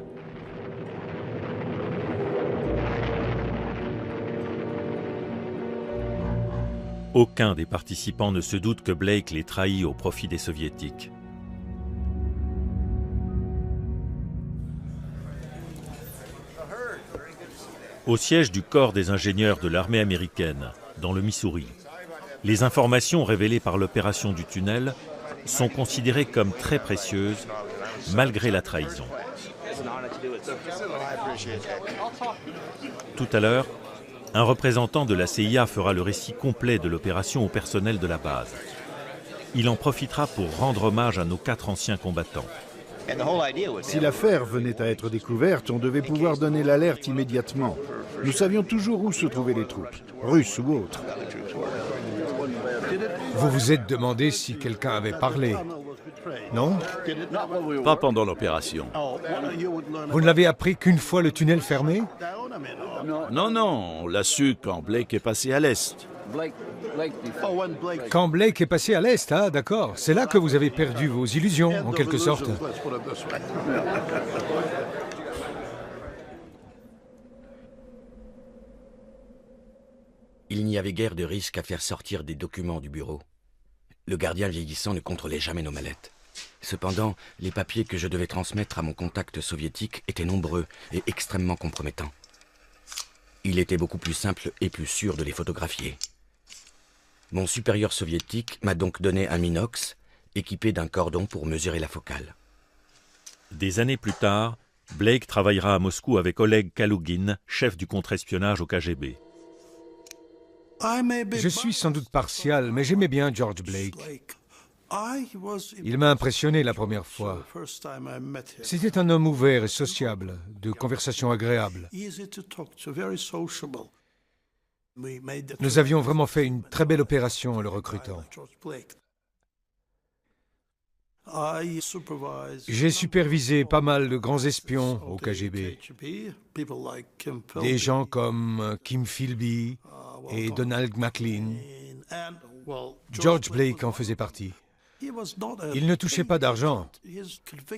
Aucun des participants ne se doute que Blake les trahit au profit des Soviétiques. Au siège du corps des ingénieurs de l'armée américaine, dans le Missouri, les informations révélées par l'opération du tunnel sont considérées comme très précieuses, malgré la trahison. Tout à l'heure, un représentant de la CIA fera le récit complet de l'opération au personnel de la base. Il en profitera pour rendre hommage à nos 4 anciens combattants. Si l'affaire venait à être découverte, on devait pouvoir donner l'alerte immédiatement. Nous savions toujours où se trouvaient les troupes, russes ou autres. Vous vous êtes demandé si quelqu'un avait parlé, non? Pas pendant l'opération. Vous ne l'avez appris qu'une fois le tunnel fermé? Non, non, on l'a su quand Blake est passé à l'Est. Quand Blake est passé à l'Est, ah d'accord. C'est là que vous avez perdu vos illusions, en quelque sorte. Il n'y avait guère de risque à faire sortir des documents du bureau. Le gardien vieillissant ne contrôlait jamais nos mallettes. Cependant, les papiers que je devais transmettre à mon contact soviétique étaient nombreux et extrêmement compromettants. Il était beaucoup plus simple et plus sûr de les photographier. Mon supérieur soviétique m'a donc donné un minox équipé d'un cordon pour mesurer la focale. Des années plus tard, Blake travaillera à Moscou avec Oleg Kalugin, chef du contre-espionnage au KGB. Je suis sans doute partial, mais j'aimais bien George Blake. Il m'a impressionné la première fois. C'était un homme ouvert et sociable, de conversation agréable. Nous avions vraiment fait une très belle opération en le recrutant. J'ai supervisé pas mal de grands espions au KGB. Des gens comme Kim Philby et Donald McLean. George Blake en faisait partie. Il ne touchait pas d'argent.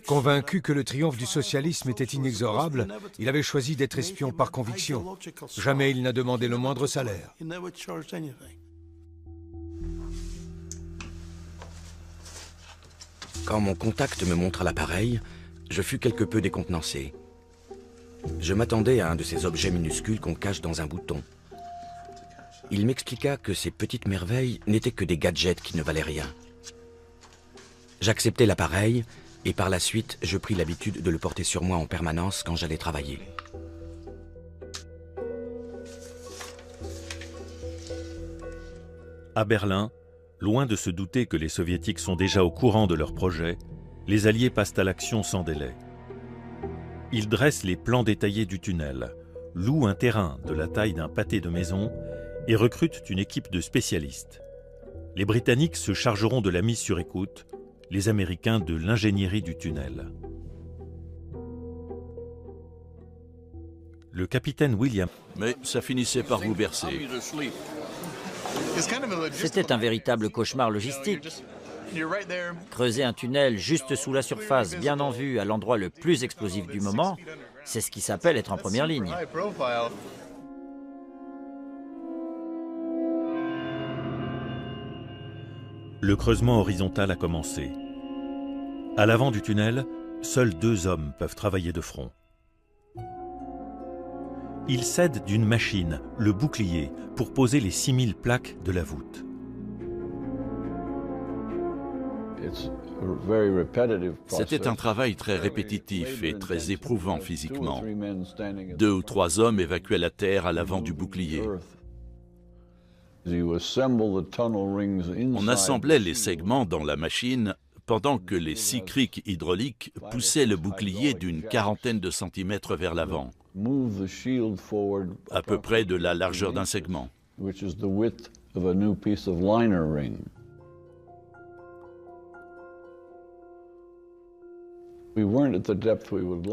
Convaincu que le triomphe du socialisme était inexorable, il avait choisi d'être espion par conviction. Jamais il n'a demandé le moindre salaire. Quand mon contact me montra l'appareil, je fus quelque peu décontenancé. Je m'attendais à un de ces objets minuscules qu'on cache dans un bouton. Il m'expliqua que ces petites merveilles n'étaient que des gadgets qui ne valaient rien. J'acceptai l'appareil et par la suite, je pris l'habitude de le porter sur moi en permanence quand j'allais travailler. À Berlin, loin de se douter que les Soviétiques sont déjà au courant de leur projet, les Alliés passent à l'action sans délai. Ils dressent les plans détaillés du tunnel, louent un terrain de la taille d'un pâté de maison et recrutent une équipe de spécialistes. Les Britanniques se chargeront de la mise sur écoute, les Américains de l'ingénierie du tunnel. Le capitaine William... Mais ça finissait par vous bercer. C'était un véritable cauchemar logistique. Creuser un tunnel juste sous la surface, bien en vue, à l'endroit le plus explosif du moment, c'est ce qui s'appelle être en première ligne. Le creusement horizontal a commencé. À l'avant du tunnel, seuls 2 hommes peuvent travailler de front. Ils s'aident d'une machine, le bouclier, pour poser les 6000 plaques de la voûte. C'était un travail très répétitif et très éprouvant physiquement. 2 ou 3 hommes évacuaient la terre à l'avant du bouclier. On assemblait les segments dans la machine pendant que les 6 crics hydrauliques poussaient le bouclier d'une 40aine de centimètres vers l'avant, à peu près de la largeur d'un segment.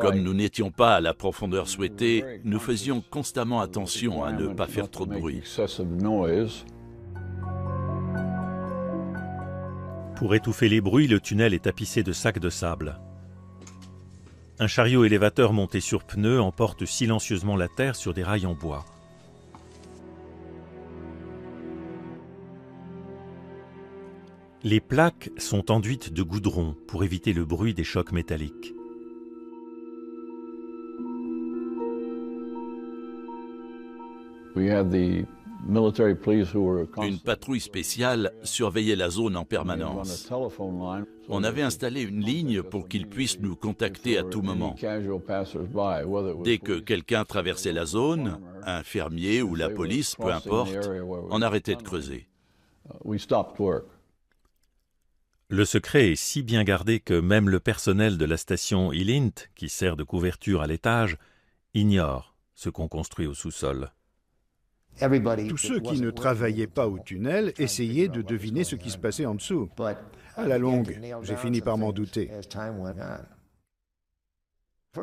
Comme nous n'étions pas à la profondeur souhaitée, nous faisions constamment attention à ne pas faire trop de bruit. Pour étouffer les bruits, le tunnel est tapissé de sacs de sable. Un chariot élévateur monté sur pneus emporte silencieusement la terre sur des rails en bois. Les plaques sont enduites de goudron pour éviter le bruit des chocs métalliques. Une patrouille spéciale surveillait la zone en permanence. On avait installé une ligne pour qu'ils puissent nous contacter à tout moment. Dès que quelqu'un traversait la zone, un fermier ou la police, peu importe, on arrêtait de creuser. Le secret est si bien gardé que même le personnel de la station Elint, qui sert de couverture à l'étage, ignore ce qu'on construit au sous-sol. Tous ceux qui ne travaillaient pas au tunnel essayaient de deviner ce qui se passait en dessous. À la longue, j'ai fini par m'en douter.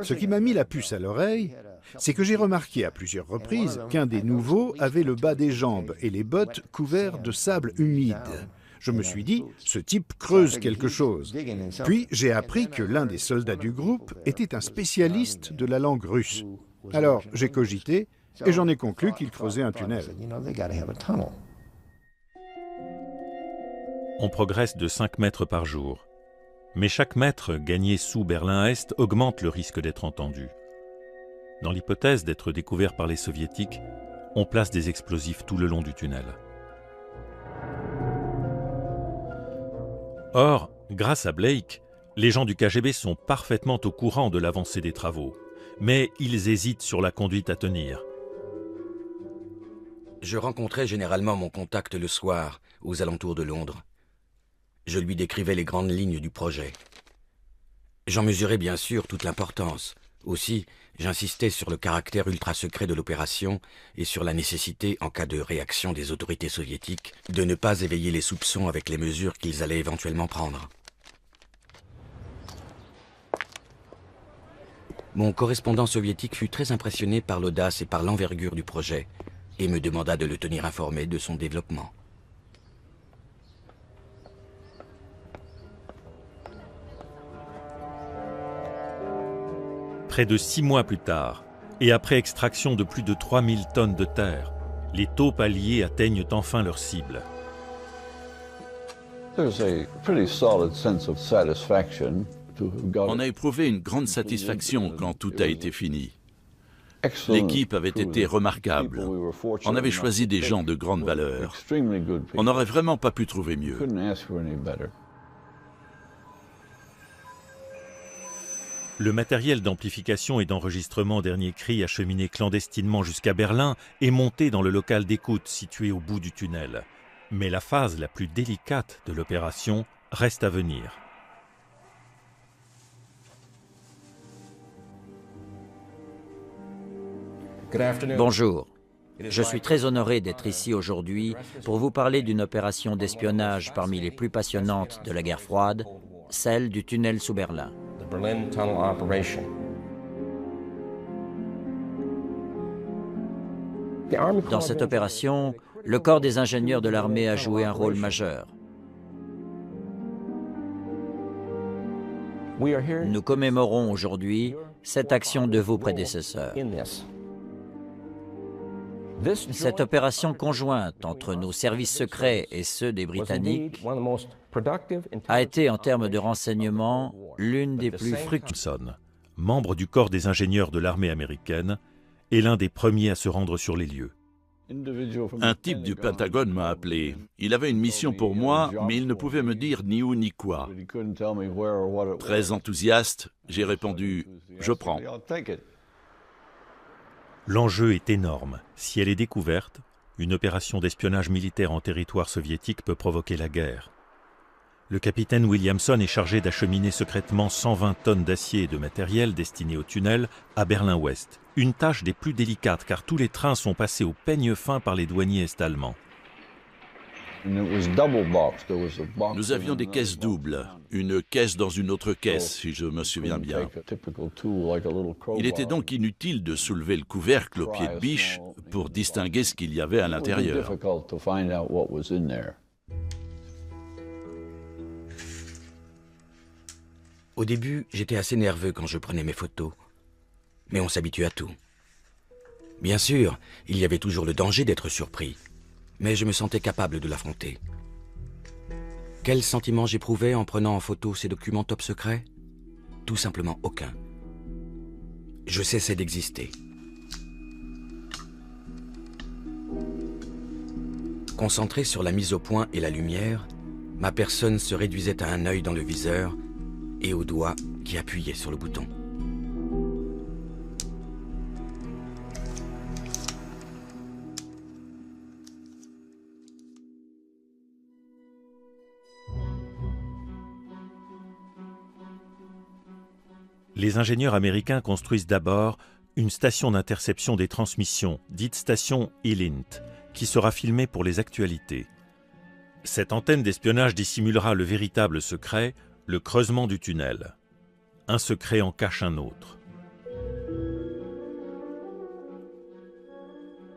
Ce qui m'a mis la puce à l'oreille, c'est que j'ai remarqué à plusieurs reprises qu'un des nouveaux avait le bas des jambes et les bottes couverts de sable humide. Je me suis dit, ce type creuse quelque chose. Puis j'ai appris que l'un des soldats du groupe était un spécialiste de la langue russe. Alors j'ai cogité et j'en ai conclu qu'il creusait un tunnel. On progresse de 5 mètres par jour. Mais chaque mètre gagné sous Berlin-Est augmente le risque d'être entendu. Dans l'hypothèse d'être découvert par les Soviétiques, on place des explosifs tout le long du tunnel. Or, grâce à Blake, les gens du KGB sont parfaitement au courant de l'avancée des travaux, mais ils hésitent sur la conduite à tenir. Je rencontrais généralement mon contact le soir, aux alentours de Londres. Je lui décrivais les grandes lignes du projet. J'en mesurais bien sûr toute l'importance. Aussi, j'insistais sur le caractère ultra-secret de l'opération et sur la nécessité, en cas de réaction des autorités soviétiques, de ne pas éveiller les soupçons avec les mesures qu'ils allaient éventuellement prendre. Mon correspondant soviétique fut très impressionné par l'audace et par l'envergure du projet et me demanda de le tenir informé de son développement. Près de 6 mois plus tard, et après extraction de plus de 3000 tonnes de terre, les taupes alliées atteignent enfin leur cible. On a éprouvé une grande satisfaction quand tout a été fini. L'équipe avait été remarquable. On avait choisi des gens de grande valeur. On n'aurait vraiment pas pu trouver mieux. Le matériel d'amplification et d'enregistrement dernier cri acheminé clandestinement jusqu'à Berlin est monté dans le local d'écoute situé au bout du tunnel. Mais la phase la plus délicate de l'opération reste à venir. Bonjour. Je suis très honoré d'être ici aujourd'hui pour vous parler d'une opération d'espionnage parmi les plus passionnantes de la guerre froide, celle du tunnel sous Berlin. Dans cette opération, le corps des ingénieurs de l'armée a joué un rôle majeur. Nous commémorons aujourd'hui cette action de vos prédécesseurs. Cette opération conjointe entre nos services secrets et ceux des Britanniques a été, en termes de renseignement, l'une des plus fructueuses. Membre du corps des ingénieurs de l'armée américaine, est l'un des premiers à se rendre sur les lieux. Un type du Pentagone m'a appelé. Il avait une mission pour moi, mais il ne pouvait me dire ni où ni quoi. Très enthousiaste, j'ai répondu « Je prends ». L'enjeu est énorme. Si elle est découverte, une opération d'espionnage militaire en territoire soviétique peut provoquer la guerre. Le capitaine Williamson est chargé d'acheminer secrètement 120 tonnes d'acier et de matériel destiné au tunnel à Berlin-Ouest. Une tâche des plus délicates car tous les trains sont passés au peigne fin par les douaniers est-allemands. Nous avions des caisses doubles, une caisse dans une autre caisse, si je me souviens bien. Il était donc inutile de soulever le couvercle au pied de biche pour distinguer ce qu'il y avait à l'intérieur. Au début, j'étais assez nerveux quand je prenais mes photos. Mais on s'habitue à tout. Bien sûr, il y avait toujours le danger d'être surpris. Mais je me sentais capable de l'affronter. Quel sentiment j'éprouvais en prenant en photo ces documents top secrets? Tout simplement aucun. Je cessais d'exister. Concentré sur la mise au point et la lumière, ma personne se réduisait à un œil dans le viseur et aux doigts qui appuyaient sur le bouton. Les ingénieurs américains construisent d'abord une station d'interception des transmissions, dite station E-Lint, qui sera filmée pour les actualités. Cette antenne d'espionnage dissimulera le véritable secret, le creusement du tunnel. Un secret en cache un autre.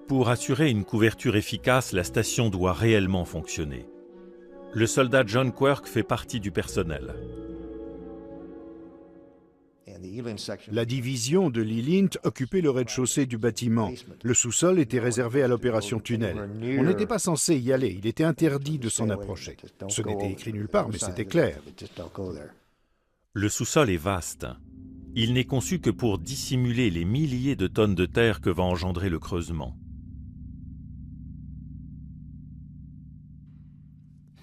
Pour assurer une couverture efficace, la station doit réellement fonctionner. Le soldat John Quirk fait partie du personnel. La division de l'E-Lint occupait le rez-de-chaussée du bâtiment. Le sous-sol était réservé à l'opération tunnel. On n'était pas censé y aller, il était interdit de s'en approcher. Ce n'était écrit nulle part, mais c'était clair. Le sous-sol est vaste. Il n'est conçu que pour dissimuler les milliers de tonnes de terre que va engendrer le creusement.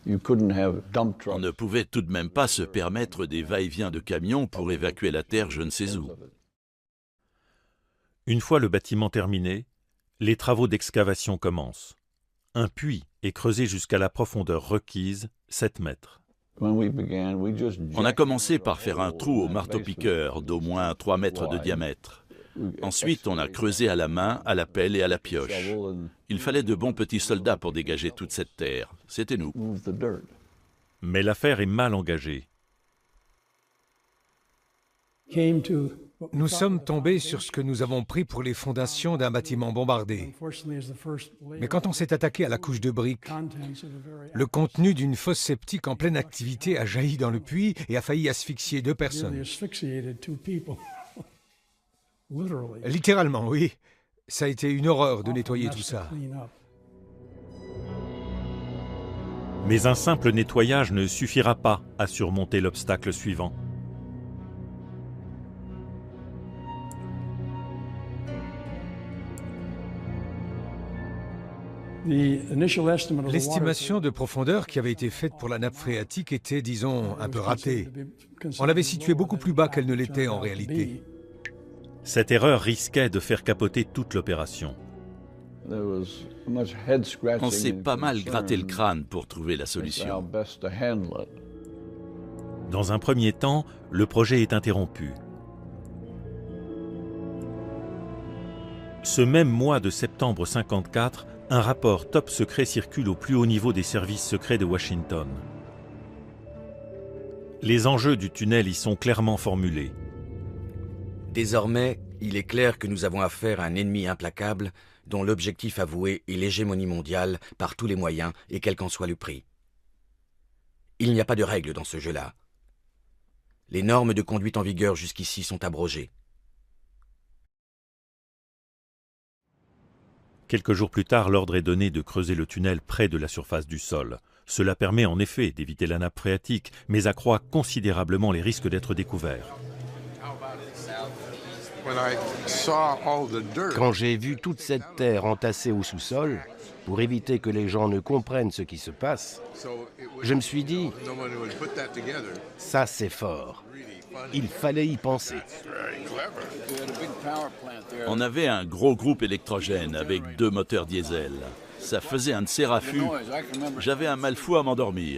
On ne pouvait tout de même pas se permettre des va-et-vient de camions pour évacuer la terre je ne sais où. Une fois le bâtiment terminé, les travaux d'excavation commencent. Un puits est creusé jusqu'à la profondeur requise, 7 mètres. On a commencé par faire un trou au marteau-piqueur d'au moins 3 mètres de diamètre. Ensuite, on a creusé à la main, à la pelle et à la pioche. Il fallait de bons petits soldats pour dégager toute cette terre. C'était nous. Mais l'affaire est mal engagée. Nous sommes tombés sur ce que nous avons pris pour les fondations d'un bâtiment bombardé. Mais quand on s'est attaqué à la couche de briques, le contenu d'une fosse septique en pleine activité a jailli dans le puits et a failli asphyxier 2 personnes. Littéralement, oui. Ça a été une horreur de nettoyer tout ça. Mais un simple nettoyage ne suffira pas à surmonter l'obstacle suivant. L'estimation de profondeur qui avait été faite pour la nappe phréatique était, disons, un peu ratée. On l'avait située beaucoup plus bas qu'elle ne l'était en réalité. Cette erreur risquait de faire capoter toute l'opération. On s'est pas mal gratté le crâne pour trouver la solution. Dans un premier temps, le projet est interrompu. Ce même mois de septembre 1954, un rapport top secret circule au plus haut niveau des services secrets de Washington. Les enjeux du tunnel y sont clairement formulés. Désormais, il est clair que nous avons affaire à un ennemi implacable dont l'objectif avoué est l'hégémonie mondiale par tous les moyens et quel qu'en soit le prix. Il n'y a pas de règles dans ce jeu-là. Les normes de conduite en vigueur jusqu'ici sont abrogées. Quelques jours plus tard, l'ordre est donné de creuser le tunnel près de la surface du sol. Cela permet en effet d'éviter la nappe phréatique, mais accroît considérablement les risques d'être découvert. Quand j'ai vu toute cette terre entassée au sous-sol, pour éviter que les gens ne comprennent ce qui se passe, je me suis dit, ça c'est fort. Il fallait y penser. On avait un gros groupe électrogène avec 2 moteurs diesel. Ça faisait un de ces raffus. J'avais un mal fou à m'endormir.